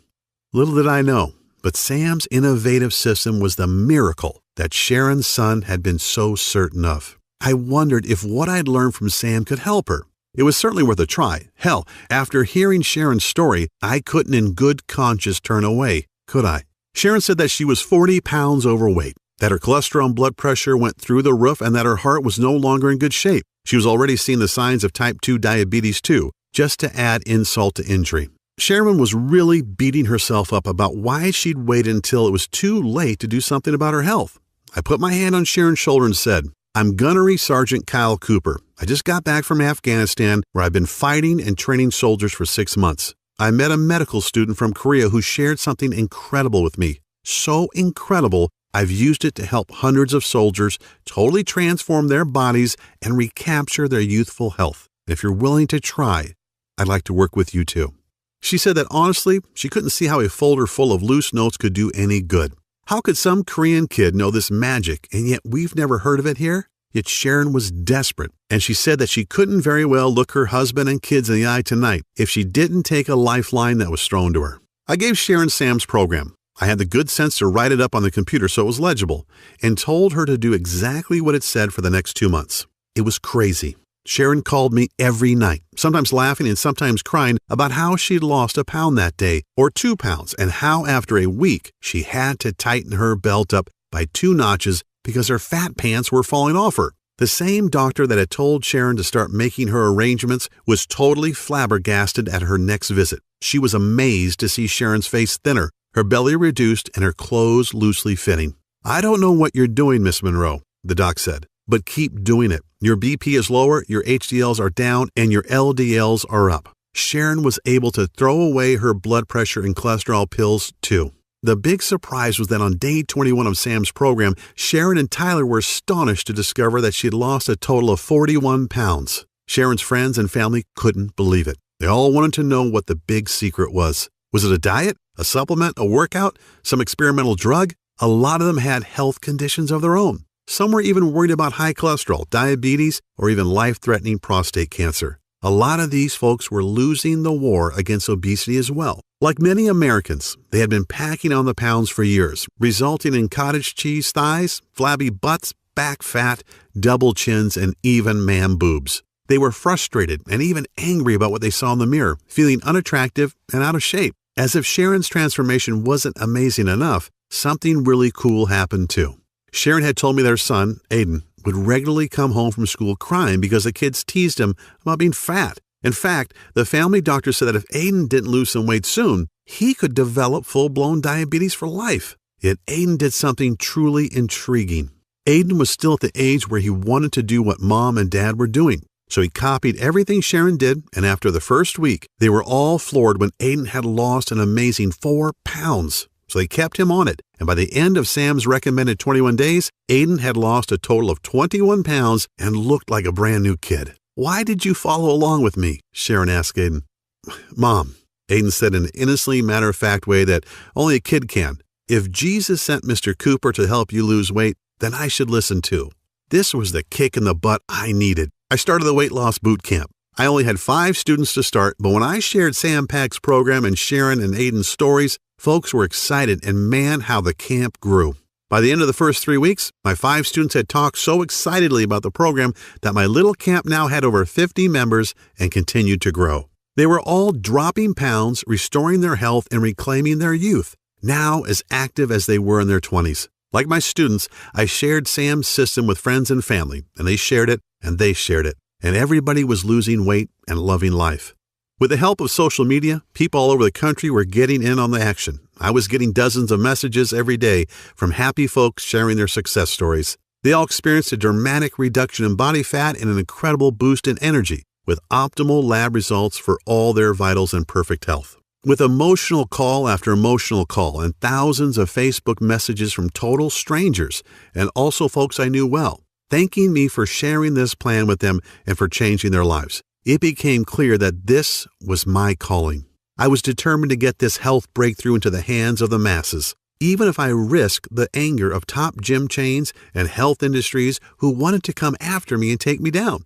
Little did I know, but Sam's innovative system was the miracle that Sharon's son had been so certain of. I wondered if what I'd learned from Sam could help her. It was certainly worth a try. Hell, after hearing Sharon's story, I couldn't in good conscience turn away, could I? Sharon said that she was 40 pounds overweight, that her cholesterol and blood pressure went through the roof, and that her heart was no longer in good shape. She was already seeing the signs of type 2 diabetes too, just to add insult to injury. Sharon was really beating herself up about why she'd waited until it was too late to do something about her health. I put my hand on Sharon's shoulder and said, "I'm Gunnery Sergeant Kyle Cooper. I just got back from Afghanistan, where I've been fighting and training soldiers for 6 months. I met a medical student from Korea who shared something incredible with me. So incredible, I've used it to help hundreds of soldiers totally transform their bodies and recapture their youthful health. And if you're willing to try, I'd like to work with you too." She said that honestly, she couldn't see how a folder full of loose notes could do any good. How could some Korean kid know this magic, and yet we've never heard of it here? Yet Sharon was desperate, and she said that she couldn't very well look her husband and kids in the eye tonight if she didn't take a lifeline that was thrown to her. I gave Sharon Sam's program. I had the good sense to write it up on the computer so it was legible, and told her to do exactly what it said for the next 2 months. It was crazy. Sharon called me every night, sometimes laughing and sometimes crying about how she'd lost a pound that day, or 2 pounds, and how after a week she had to tighten her belt up by 2 notches because her fat pants were falling off her. The same doctor that had told Sharon to start making her arrangements was totally flabbergasted at her next visit. She was amazed to see Sharon's face thinner, her belly reduced, and her clothes loosely fitting. "I don't know what you're doing, Miss Monroe," the doc said, "but keep doing it. Your BP is lower, your HDLs are down, and your LDLs are up. Sharon was able to throw away her blood pressure and cholesterol pills too. The big surprise was that on day 21 of Sam's program, Sharon and Tyler were astonished to discover that she had lost a total of 41 pounds. Sharon's friends and family couldn't believe it. They all wanted to know what the big secret was. Was it a diet, a supplement, a workout, some experimental drug? A lot of them had health conditions of their own. Some were even worried about high cholesterol, diabetes, or even life-threatening prostate cancer. A lot of these folks were losing the war against obesity as well. Like many Americans, they had been packing on the pounds for years, resulting in cottage cheese thighs, flabby butts, back fat, double chins, and even man boobs. They were frustrated and even angry about what they saw in the mirror, feeling unattractive and out of shape. As if Sharon's transformation wasn't amazing enough, something really cool happened too. Sharon had told me their son, Aiden, would regularly come home from school crying because the kids teased him about being fat. In fact, the family doctor said that if Aiden didn't lose some weight soon, he could develop full-blown diabetes for life. Yet Aiden did something truly intriguing. Aiden was still at the age where he wanted to do what Mom and Dad were doing. So he copied everything Sharon did, and after the first week, they were all floored when Aiden had lost an amazing 4 pounds. So they kept him on it, and by the end of Sam's recommended 21 days, Aiden had lost a total of 21 pounds and looked like a brand new kid. "Why did you follow along with me?" Sharon asked Aiden. "Mom," Aiden said in an innocently matter-of-fact way that only a kid can, "if Jesus sent Mr. Cooper to help you lose weight, then I should listen too." This was the kick in the butt I needed. I started the weight loss boot camp. I only had 5 students to start, but when I shared Sam Pack's program and Sharon and Aiden's stories, folks were excited, and man, how the camp grew. By the end of the first 3 weeks, my 5 students had talked so excitedly about the program that my little camp now had over 50 members and continued to grow. They were all dropping pounds, restoring their health, and reclaiming their youth, now as active as they were in their 20s. Like my students, I shared Sam's system with friends and family, and they shared it, and they shared it, and everybody was losing weight and loving life. With the help of social media, people all over the country were getting in on the action. I was getting dozens of messages every day from happy folks sharing their success stories. They all experienced a dramatic reduction in body fat and an incredible boost in energy, with optimal lab results for all their vitals and perfect health. With emotional call after emotional call and thousands of Facebook messages from total strangers and also folks I knew well, thanking me for sharing this plan with them and for changing their lives, it became clear that this was my calling. I was determined to get this health breakthrough into the hands of the masses, even if I risked the anger of top gym chains and health industries who wanted to come after me and take me down.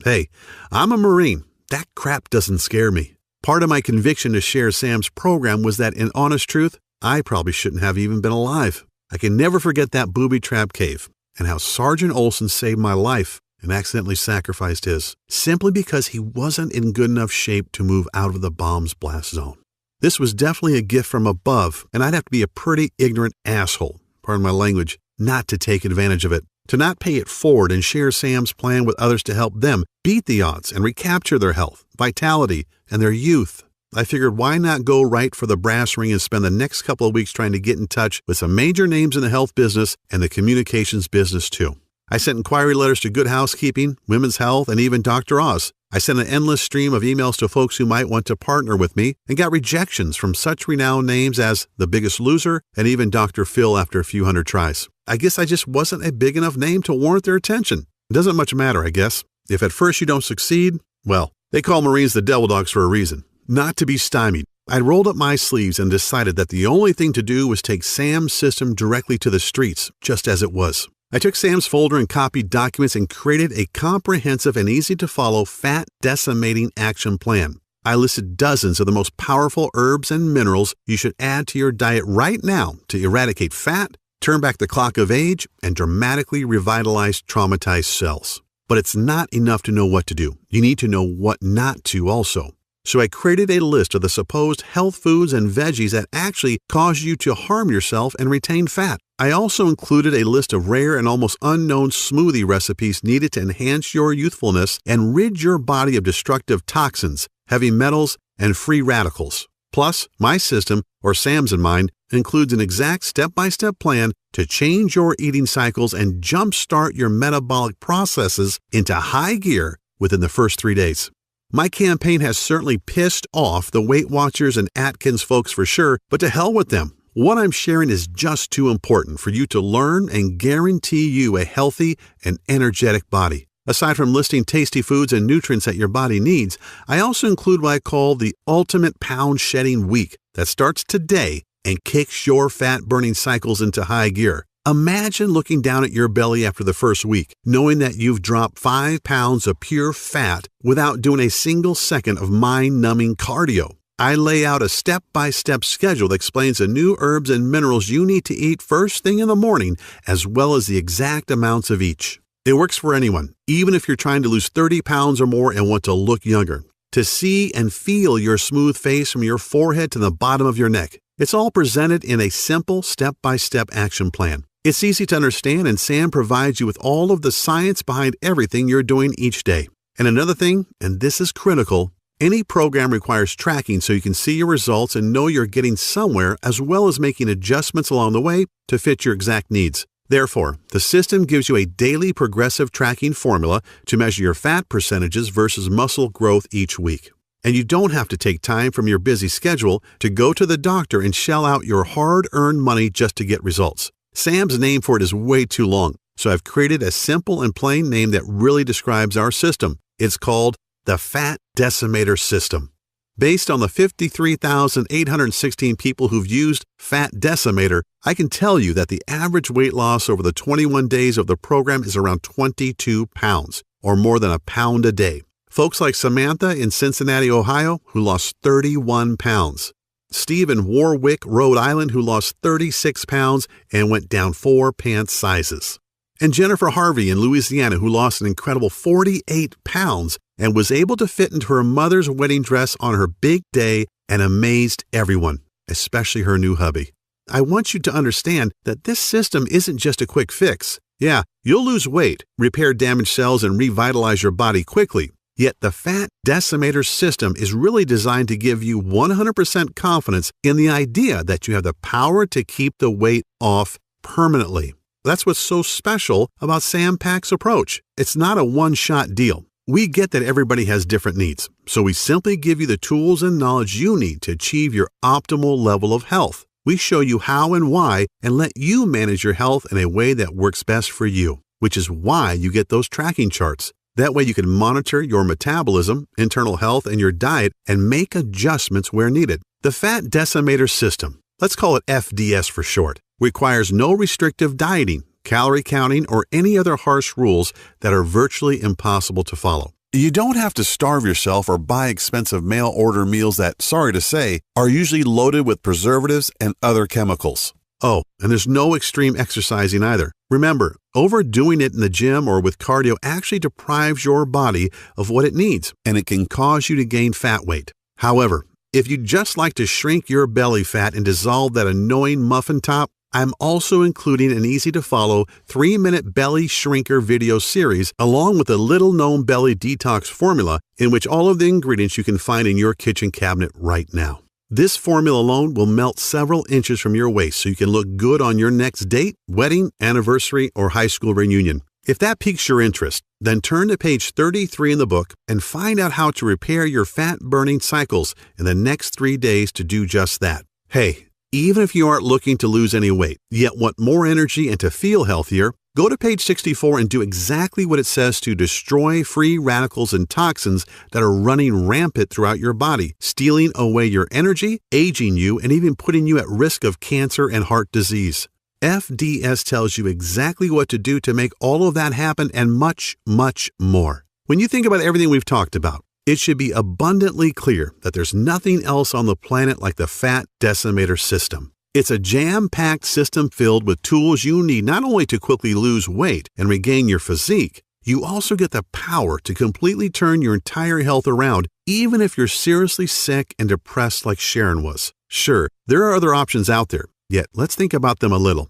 Hey, I'm a Marine. That crap doesn't scare me. Part of my conviction to share Sam's program was that, in honest truth, I probably shouldn't have even been alive. I can never forget that booby trap cave and how Sergeant Olson saved my life and accidentally sacrificed his, simply because he wasn't in good enough shape to move out of the bomb's blast zone. This was definitely a gift from above, and I'd have to be a pretty ignorant asshole, pardon my language, not to take advantage of it, to not pay it forward and share Sam's plan with others to help them beat the odds and recapture their health, vitality, and their youth. I figured, why not go right for the brass ring and spend the next couple of weeks trying to get in touch with some major names in the health business and the communications business too. I sent inquiry letters to Good Housekeeping, Women's Health, and even Dr. Oz. I sent an endless stream of emails to folks who might want to partner with me and got rejections from such renowned names as The Biggest Loser and even Dr. Phil after a few hundred tries. I guess I just wasn't a big enough name to warrant their attention. It doesn't much matter, I guess. If at first you don't succeed, well, they call Marines the devil dogs for a reason. Not to be stymied, I rolled up my sleeves and decided that the only thing to do was take Sam's system directly to the streets, just as it was. I took Sam's folder and copied documents and created a comprehensive and easy-to-follow fat-decimating action plan. I listed dozens of the most powerful herbs and minerals you should add to your diet right now to eradicate fat, turn back the clock of age, and dramatically revitalize traumatized cells. But it's not enough to know what to do. You need to know what not to also. So I created a list of the supposed health foods and veggies that actually cause you to harm yourself and retain fat. I also included a list of rare and almost unknown smoothie recipes needed to enhance your youthfulness and rid your body of destructive toxins, heavy metals, and free radicals. Plus, my system, or Sam's in mine, includes an exact step-by-step plan to change your eating cycles and jumpstart your metabolic processes into high gear within the first 3 days. My campaign has certainly pissed off the Weight Watchers and Atkins folks for sure, but to hell with them. What I'm sharing is just too important for you to learn and guarantee you a healthy and energetic body. Aside from listing tasty foods and nutrients that your body needs, I also include what I call the Ultimate Pound Shedding Week that starts today and kicks your fat-burning cycles into high gear. Imagine looking down at your belly after the first week, knowing that you've dropped 5 pounds of pure fat without doing a single second of mind-numbing cardio. I lay out a step-by-step schedule that explains the new herbs and minerals you need to eat first thing in the morning, as well as the exact amounts of each. It works for anyone, even if you're trying to lose 30 pounds or more and want to look younger. To see and feel your smooth face from your forehead to the bottom of your neck. It's all presented in a simple step-by-step action plan. It's easy to understand, and Sam provides you with all of the science behind everything you're doing each day. And another thing, and this is critical, any program requires tracking so you can see your results and know you're getting somewhere, as well as making adjustments along the way to fit your exact needs. Therefore, the system gives you a daily progressive tracking formula to measure your fat percentages versus muscle growth each week. And you don't have to take time from your busy schedule to go to the doctor and shell out your hard-earned money just to get results. Sam's name for it is way too long, so I've created a simple and plain name that really describes our system. It's called the Fat Decimator System. Based on the 53,816 people who've used Fat Decimator, I can tell you that the average weight loss over the 21 days of the program is around 22 pounds, or more than a pound a day. Folks like Samantha in Cincinnati, Ohio, who lost 31 pounds. Steve in Warwick, Rhode Island, who lost 36 pounds and went down 4 pant sizes. And Jennifer Harvey in Louisiana, who lost an incredible 48 pounds and was able to fit into her mother's wedding dress on her big day and amazed everyone, especially her new hubby. I want you to understand that this system isn't just a quick fix. Yeah, you'll lose weight, repair damaged cells, and revitalize your body quickly. Yet the Fat Decimator system is really designed to give you 100% confidence in the idea that you have the power to keep the weight off permanently. That's what's so special about Sam Pak's approach. It's not a one-shot deal. We get that everybody has different needs, so we simply give you the tools and knowledge you need to achieve your optimal level of health. We show you how and why and let you manage your health in a way that works best for you, which is why you get those tracking charts. That way you can monitor your metabolism, internal health, and your diet and make adjustments where needed. The Fat Decimator System, let's call it FDS for short, requires no restrictive dieting, calorie counting, or any other harsh rules that are virtually impossible to follow. You don't have to starve yourself or buy expensive mail-order meals that, sorry to say, are usually loaded with preservatives and other chemicals. Oh, and there's no extreme exercising either. Remember, overdoing it in the gym or with cardio actually deprives your body of what it needs, and it can cause you to gain fat weight. However, if you'd just like to shrink your belly fat and dissolve that annoying muffin top, I'm also including an easy-to-follow 3-minute belly shrinker video series along with a little-known belly detox formula in which all of the ingredients you can find in your kitchen cabinet right now. This formula alone will melt several inches from your waist so you can look good on your next date, wedding, anniversary, or high school reunion. If that piques your interest, then turn to page 33 in the book and find out how to repair your fat-burning cycles in the next 3 days to do just that. Hey, even if you aren't looking to lose any weight, yet want more energy and to feel healthier, go to page 64 and do exactly what it says to destroy free radicals and toxins that are running rampant throughout your body, stealing away your energy, aging you, and even putting you at risk of cancer and heart disease. FDS tells you exactly what to do to make all of that happen and much, much more. When you think about everything we've talked about, it should be abundantly clear that there's nothing else on the planet like the Fat Decimator System. It's a jam-packed system filled with tools you need not only to quickly lose weight and regain your physique, you also get the power to completely turn your entire health around, even if you're seriously sick and depressed like Sharon was. Sure, there are other options out there, yet let's think about them a little.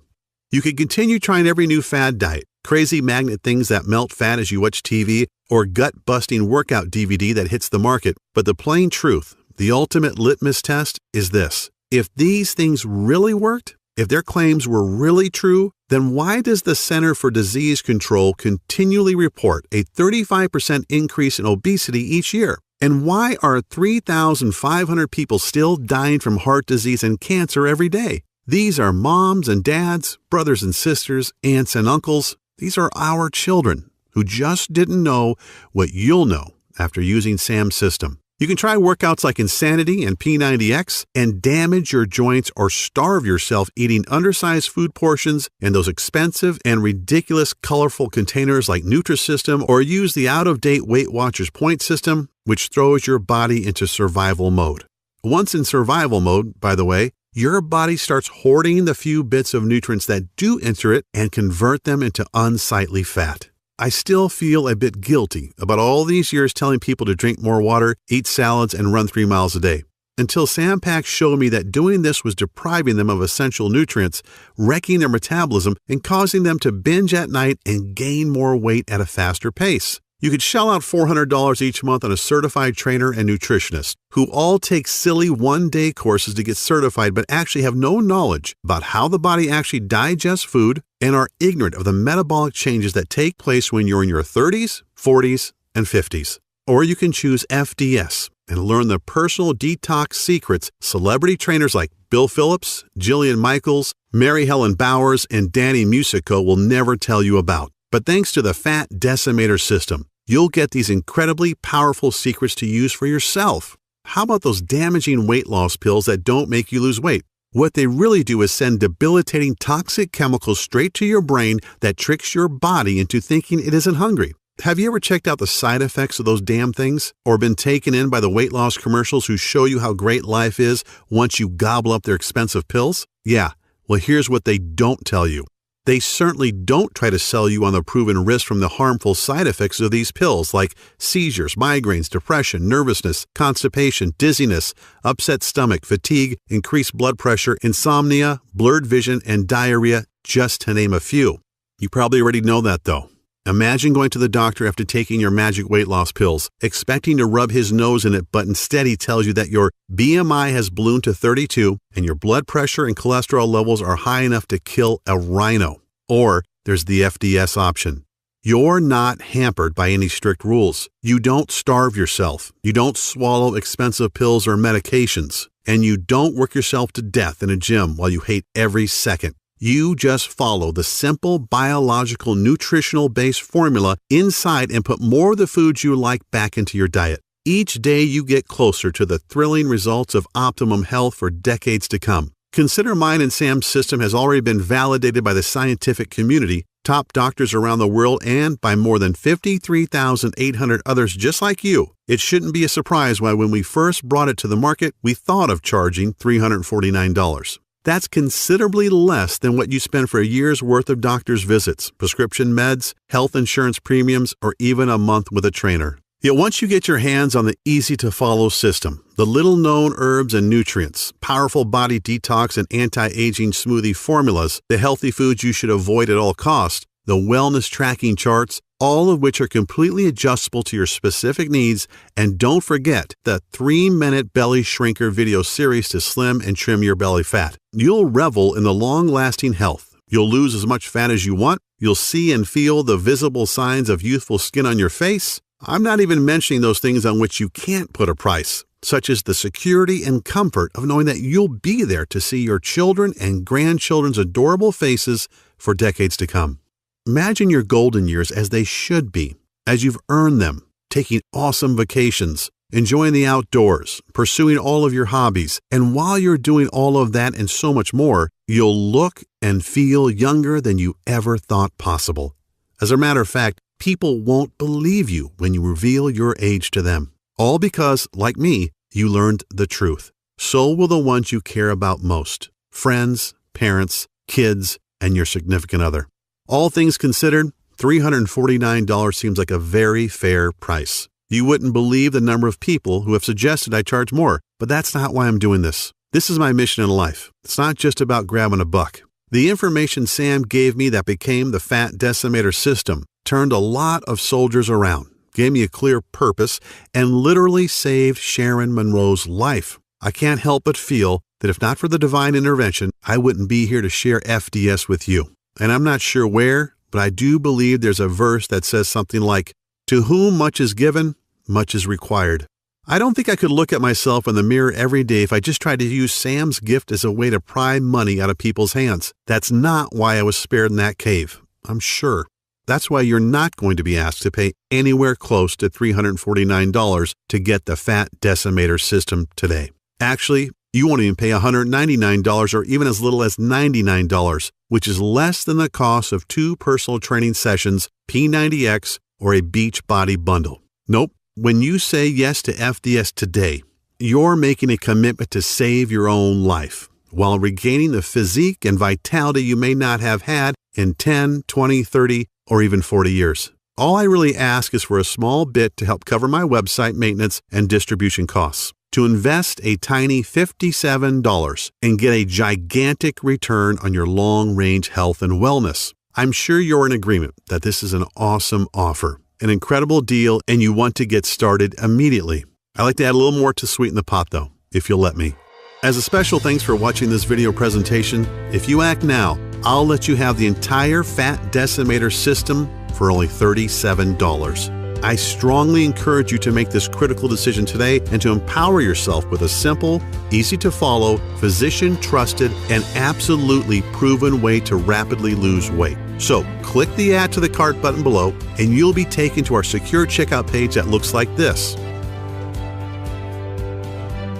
You could continue trying every new fad diet, crazy magnet things that melt fat as you watch TV, or gut-busting workout DVD that hits the market, but the plain truth, the ultimate litmus test, is this. If these things really worked, if their claims were really true, then why does the Center for Disease Control continually report a 35% increase in obesity each year? And why are 3,500 people still dying from heart disease and cancer every day? These are moms and dads, brothers and sisters, aunts and uncles. These are our children who just didn't know what you'll know after using Sam's system. You can try workouts like Insanity and P90X and damage your joints or starve yourself eating undersized food portions in those expensive and ridiculous colorful containers like Nutrisystem, or use the out-of-date Weight Watchers point system, which throws your body into survival mode. Once in survival mode, by the way, your body starts hoarding the few bits of nutrients that do enter it and convert them into unsightly fat. I still feel a bit guilty about all these years telling people to drink more water, eat salads, and run 3 miles a day, until Sam Pak showed me that doing this was depriving them of essential nutrients, wrecking their metabolism, and causing them to binge at night and gain more weight at a faster pace. You could shell out $400 each month on a certified trainer and nutritionist who all take silly one-day courses to get certified but actually have no knowledge about how the body actually digests food and are ignorant of the metabolic changes that take place when you're in your 30s, 40s, and 50s. Or you can choose FDS and learn the personal detox secrets celebrity trainers like Bill Phillips, Jillian Michaels, Mary Helen Bowers, and Danny Musico will never tell you about. But thanks to the Fat Decimator system, you'll get these incredibly powerful secrets to use for yourself. How about those damaging weight loss pills that don't make you lose weight? What they really do is send debilitating toxic chemicals straight to your brain that tricks your body into thinking it isn't hungry. Have you ever checked out the side effects of those damn things? Or been taken in by the weight loss commercials who show you how great life is once you gobble up their expensive pills? Yeah, well, here's what they don't tell you. They certainly don't try to sell you on the proven risk from the harmful side effects of these pills like seizures, migraines, depression, nervousness, constipation, dizziness, upset stomach, fatigue, increased blood pressure, insomnia, blurred vision, and diarrhea, just to name a few. You probably already know that though. Imagine going to the doctor after taking your magic weight loss pills, expecting to rub his nose in it, but instead he tells you that your BMI has ballooned to 32 and your blood pressure and cholesterol levels are high enough to kill a rhino. Or there's the FDS option. You're not hampered by any strict rules. You don't starve yourself. You don't swallow expensive pills or medications. And you don't work yourself to death in a gym while you hate every second. You just follow the simple biological nutritional-based formula inside and put more of the foods you like back into your diet. Each day you get closer to the thrilling results of optimum health for decades to come. Consider mine and Sam's system has already been validated by the scientific community, top doctors around the world, and by more than 53,800 others just like you. It shouldn't be a surprise why when we first brought it to the market, we thought of charging $349. That's considerably less than what you spend for a year's worth of doctor's visits, prescription meds, health insurance premiums, or even a month with a trainer. Yet once you get your hands on the easy-to-follow system, the little-known herbs and nutrients, powerful body detox and anti-aging smoothie formulas, the healthy foods you should avoid at all costs, the wellness tracking charts, all of which are completely adjustable to your specific needs, and don't forget the 3-minute belly shrinker video series to slim and trim your belly fat. You'll revel in the long-lasting health. You'll lose as much fat as you want. You'll see and feel the visible signs of youthful skin on your face. I'm not even mentioning those things on which you can't put a price, such as the security and comfort of knowing that you'll be there to see your children and grandchildren's adorable faces for decades to come. Imagine your golden years as they should be, as you've earned them, taking awesome vacations, enjoying the outdoors, pursuing all of your hobbies, and while you're doing all of that and so much more, you'll look and feel younger than you ever thought possible. As a matter of fact, people won't believe you when you reveal your age to them. All because, like me, you learned the truth. So will the ones you care about most: friends, parents, kids, and your significant other. All things considered, $349 seems like a very fair price. You wouldn't believe the number of people who have suggested I charge more, but that's not why I'm doing this. This is my mission in life. It's not just about grabbing a buck. The information Sam gave me that became the Fat Decimator system turned a lot of soldiers around, gave me a clear purpose, and literally saved Sharon Monroe's life. I can't help but feel that if not for the divine intervention, I wouldn't be here to share FDS with you. And I'm not sure where, but I do believe there's a verse that says something like, "To whom much is given, much is required." I don't think I could look at myself in the mirror every day if I just tried to use Sam's gift as a way to pry money out of people's hands. That's not why I was spared in that cave, I'm sure. That's why you're not going to be asked to pay anywhere close to $349 to get the Fat Decimator system today. Actually, you won't even pay $199 or even as little as $99, which is less than the cost of 2 personal training sessions, P90X, or a Beachbody bundle. Nope. When you say yes to FDS today, you're making a commitment to save your own life while regaining the physique and vitality you may not have had in 10, 20, 30, or even 40 years. All I really ask is for a small bit to help cover my website maintenance and distribution costs. To invest a tiny $57 and get a gigantic return on your long-range health and wellness. I'm sure you're in agreement that this is an awesome offer, an incredible deal, and you want to get started immediately. I'd like to add a little more to sweeten the pot though, if you'll let me. As a special thanks for watching this video presentation, if you act now, I'll let you have the entire Fat Decimator system for only $37. I strongly encourage you to make this critical decision today and to empower yourself with a simple, easy-to-follow, physician-trusted, and absolutely proven way to rapidly lose weight. So, click the Add to the Cart button below, and you'll be taken to our secure checkout page that looks like this.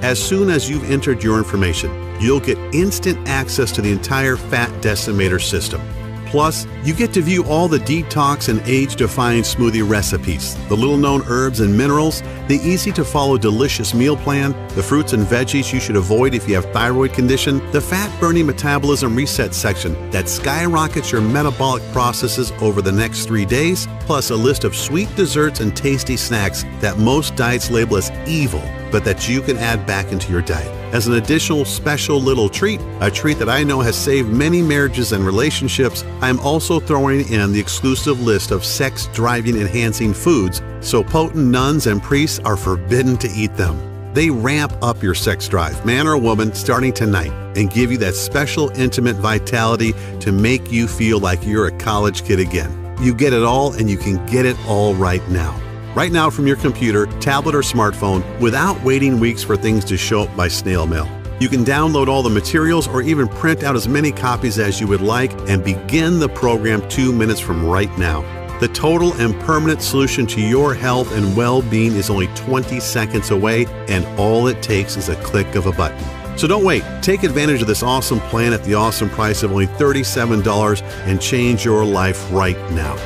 As soon as you've entered your information, you'll get instant access to the entire Fat Decimator system. Plus, you get to view all the detox and age-defying smoothie recipes, the little-known herbs and minerals, the easy-to-follow delicious meal plan, the fruits and veggies you should avoid if you have thyroid condition, the fat-burning metabolism reset section that skyrockets your metabolic processes over the next 3 days, plus a list of sweet desserts and tasty snacks that most diets label as evil, but that you can add back into your diet. As an additional special little treat, a treat that I know has saved many marriages and relationships, I'm also throwing in the exclusive list of sex-driving enhancing foods, so potent nuns and priests are forbidden to eat them. They ramp up your sex drive, man or woman, starting tonight, and give you that special intimate vitality to make you feel like you're a college kid again. You get it all, and you can get it all right now. Right now from your computer, tablet, or smartphone without waiting weeks for things to show up by snail mail. You can download all the materials or even print out as many copies as you would like and begin the program 2 minutes from right now. The total and permanent solution to your health and well-being is only 20 seconds away, and all it takes is a click of a button. So don't wait. Take advantage of this awesome plan at the awesome price of only $37 and change your life right now.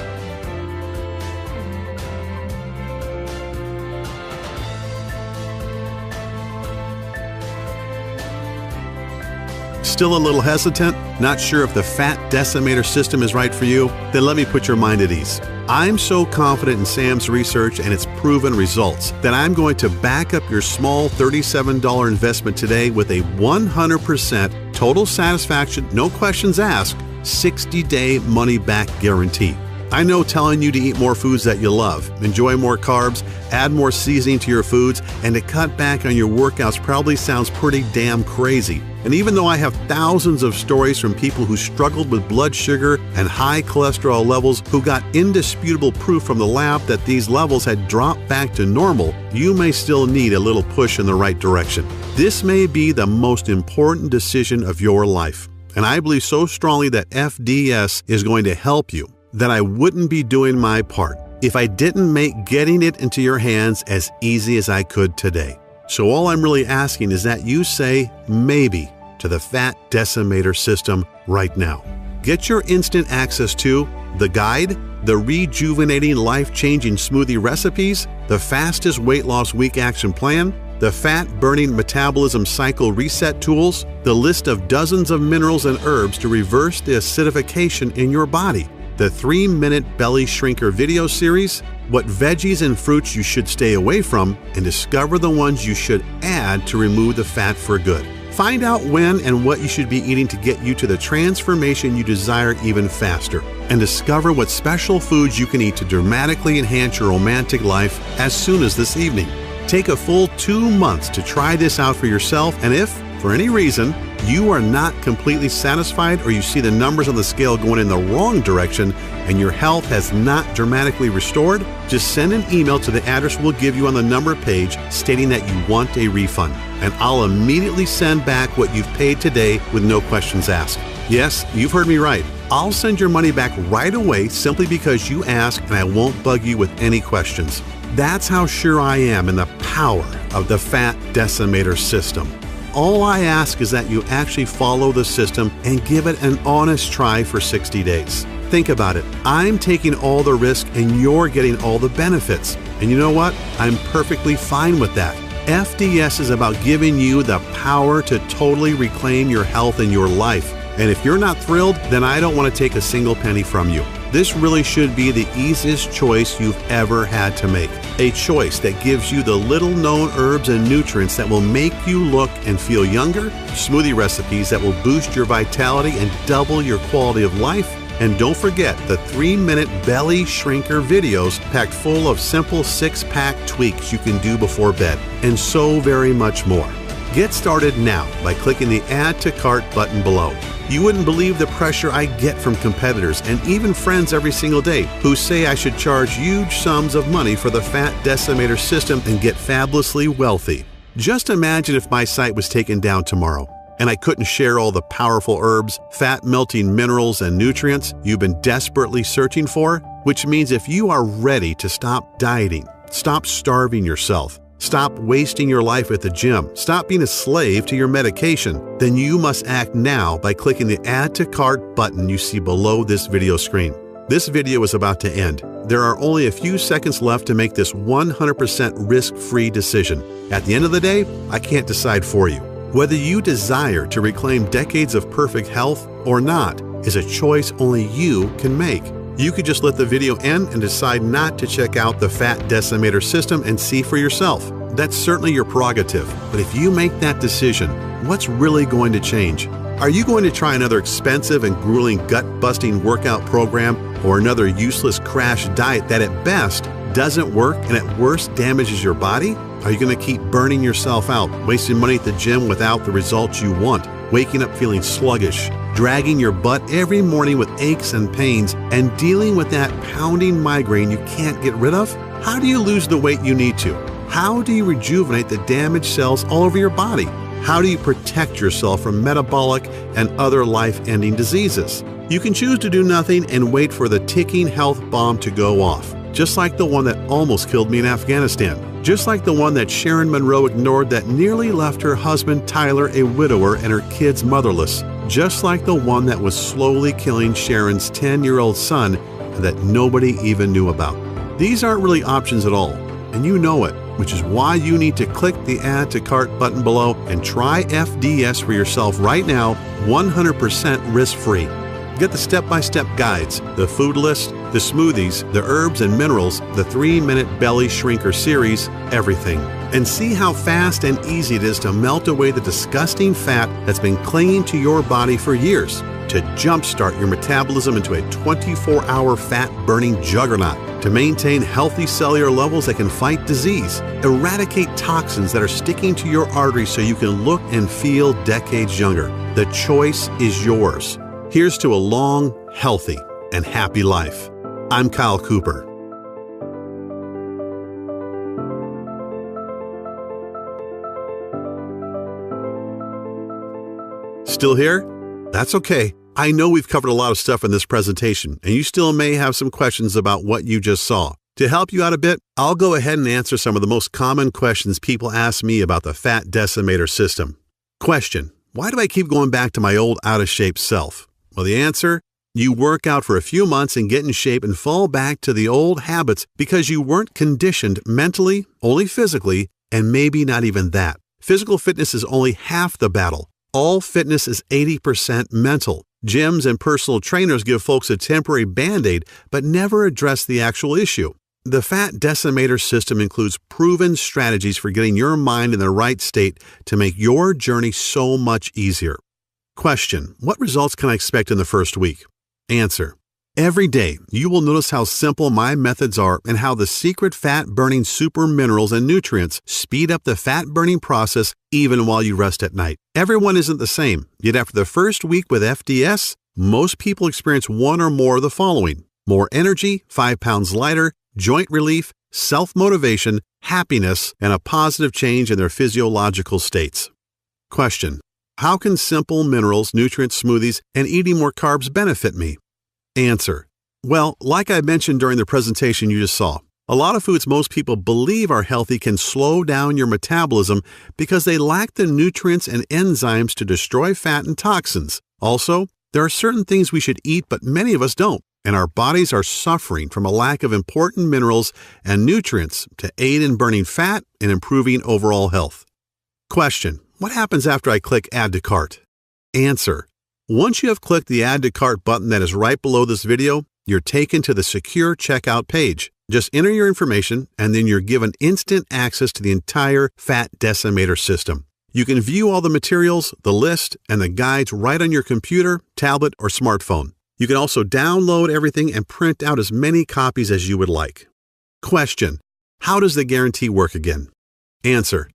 Still a little hesitant? Not sure if the Fat Decimator system is right for you? Then let me put your mind at ease. I'm so confident in Sam's research and its proven results that I'm going to back up your small $37 investment today with a 100% total satisfaction, no questions asked, 60-day money-back guarantee. I know telling you to eat more foods that you love, enjoy more carbs, add more seasoning to your foods, and to cut back on your workouts probably sounds pretty damn crazy. And even though I have thousands of stories from people who struggled with blood sugar and high cholesterol levels who got indisputable proof from the lab that these levels had dropped back to normal, you may still need a little push in the right direction. This may be the most important decision of your life, and I believe so strongly that FDS is going to help you that I wouldn't be doing my part if I didn't make getting it into your hands as easy as I could today. So all I'm really asking is that you say maybe to the Fat Decimator system right now. Get your instant access to the guide, the rejuvenating life-changing smoothie recipes, the fastest weight loss week action plan, the fat-burning metabolism cycle reset tools, the list of dozens of minerals and herbs to reverse the acidification in your body, the 3-minute belly shrinker video series, what veggies and fruits you should stay away from, and discover the ones you should add to remove the fat for good. Find out when and what you should be eating to get you to the transformation you desire even faster. And discover what special foods you can eat to dramatically enhance your romantic life as soon as this evening. Take a full 2 months to try this out for yourself, and if for any reason you are not completely satisfied, or you see the numbers on the scale going in the wrong direction and your health has not dramatically restored, just send an email to the address we'll give you on the number page stating that you want a refund, and I'll immediately send back what you've paid today with no questions asked. Yes, you've heard me right. I'll send your money back right away simply because you asked, and I won't bug you with any questions. That's how sure I am in the power of the Fat Decimator system. All I ask is that you actually follow the system and give it an honest try for 60 days. Think about it. I'm taking all the risk and you're getting all the benefits. And you know what? I'm perfectly fine with that. FDS is about giving you the power to totally reclaim your health and your life. And if you're not thrilled, then I don't want to take a single penny from you. This really should be the easiest choice you've ever had to make. A choice that gives you the little-known herbs and nutrients that will make you look and feel younger, smoothie recipes that will boost your vitality and double your quality of life, and don't forget the 3-minute belly shrinker videos packed full of simple 6-pack tweaks you can do before bed, and so very much more. Get started now by clicking the Add to Cart button below. You wouldn't believe the pressure I get from competitors and even friends every single day who say I should charge huge sums of money for the Fat Decimator system and get fabulously wealthy. Just imagine if my site was taken down tomorrow and I couldn't share all the powerful herbs, fat-melting minerals, and nutrients you've been desperately searching for, which means if you are ready to stop dieting, stop starving yourself, stop wasting your life at the gym, stop being a slave to your medication, then you must act now by clicking the Add to Cart button you see below this video screen. This video is about to end. There are only a few seconds left to make this 100% risk-free decision. At the end of the day, I can't decide for you. Whether you desire to reclaim decades of perfect health or not is a choice only you can make. You could just let the video end and decide not to check out the Fat Decimator system and see for yourself. That's certainly your prerogative, but if you make that decision, what's really going to change? Are you going to try another expensive and grueling gut-busting workout program or another useless crash diet that at best doesn't work and at worst damages your body? Are you going to keep burning yourself out, wasting money at the gym without the results you want, waking up feeling sluggish, dragging your butt every morning with aches and pains, and dealing with that pounding migraine you can't get rid of? How do you lose the weight you need to? How do you rejuvenate the damaged cells all over your body? How do you protect yourself from metabolic and other life-ending diseases? You can choose to do nothing and wait for the ticking health bomb to go off, just like the one that almost killed me in Afghanistan. Just like the one that Sharon Monroe ignored that nearly left her husband Tyler a widower and her kids motherless. Just like the one that was slowly killing Sharon's 10-year-old son and that nobody even knew about. These aren't really options at all, and you know it, which is why you need to click the Add to Cart button below and try FDS for yourself right now, 100% risk-free. Get the step-by-step guides, the food list, the smoothies, the herbs and minerals, the 3-minute belly shrinker series, everything. And see how fast and easy it is to melt away the disgusting fat that's been clinging to your body for years, to jumpstart your metabolism into a 24-hour fat-burning juggernaut, to maintain healthy cellular levels that can fight disease, eradicate toxins that are sticking to your arteries so you can look and feel decades younger. The choice is yours. Here's to a long, healthy, and happy life. I'm Kyle Cooper. Still here? That's okay. I know we've covered a lot of stuff in this presentation, and you still may have some questions about what you just saw. To help you out a bit, I'll go ahead and answer some of the most common questions people ask me about the Fat Decimator system. Question: why do I keep going back to my old out-of-shape self? Well, the answer: you work out for a few months and get in shape and fall back to the old habits because you weren't conditioned mentally, only physically, and maybe not even that. Physical fitness is only half the battle. All fitness is 80% mental. Gyms and personal trainers give folks a temporary Band-Aid, but never address the actual issue. The Fat Decimator system includes proven strategies for getting your mind in the right state to make your journey so much easier. Question: what results can I expect in the first week? Answer: every day you will notice how simple my methods are and how the secret fat-burning super minerals and nutrients speed up the fat-burning process even while you rest at night. Everyone isn't the same, yet after the first week with FDS, most people experience one or more of the following: more energy, 5 pounds lighter, joint relief, self-motivation, happiness, and a positive change in their physiological states. Question: how can simple minerals, nutrient smoothies, and eating more carbs benefit me? Answer: well, like I mentioned during the presentation you just saw, a lot of foods most people believe are healthy can slow down your metabolism because they lack the nutrients and enzymes to destroy fat and toxins. Also, there are certain things we should eat, but many of us don't, and our bodies are suffering from a lack of important minerals and nutrients to aid in burning fat and improving overall health. Question: what happens after I click Add to Cart? Answer: once you have clicked the Add to Cart button that is right below this video, you're taken to the secure checkout page. Just enter your information, and then you're given instant access to the entire Fat Decimator system. You can view all the materials, the list, and the guides right on your computer, tablet, or smartphone. You can also download everything and print out as many copies as you would like. Question: how does the guarantee work again? Answer: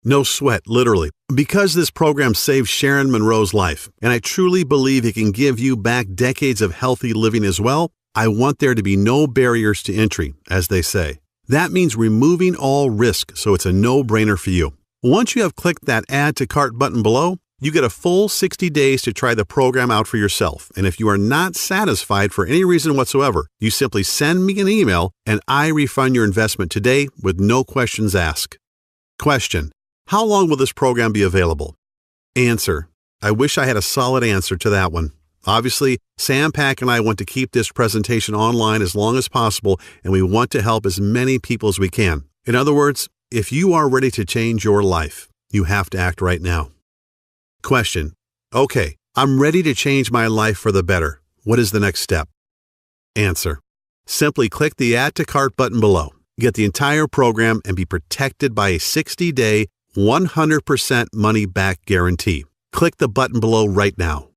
no sweat, literally. Because this program saved Sharon Monroe's life, and I truly believe it can give you back decades of healthy living as well, I want there to be no barriers to entry, as they say. That means removing all risk, so it's a no-brainer for you. Once you have clicked that Add to Cart button below, you get a full 60 days to try the program out for yourself, and if you are not satisfied for any reason whatsoever, you simply send me an email and I refund your investment today with no questions asked. Question: how long will this program be available? Answer: I wish I had a solid answer to that one. Obviously, Sam Pack and I want to keep this presentation online as long as possible, and we want to help as many people as we can. In other words, if you are ready to change your life, you have to act right now. Question: okay, I'm ready to change my life for the better. What is the next step? Answer: simply click the Add to Cart button below. Get the entire program and be protected by a 60-day, 100% money-back guarantee. Click the button below right now.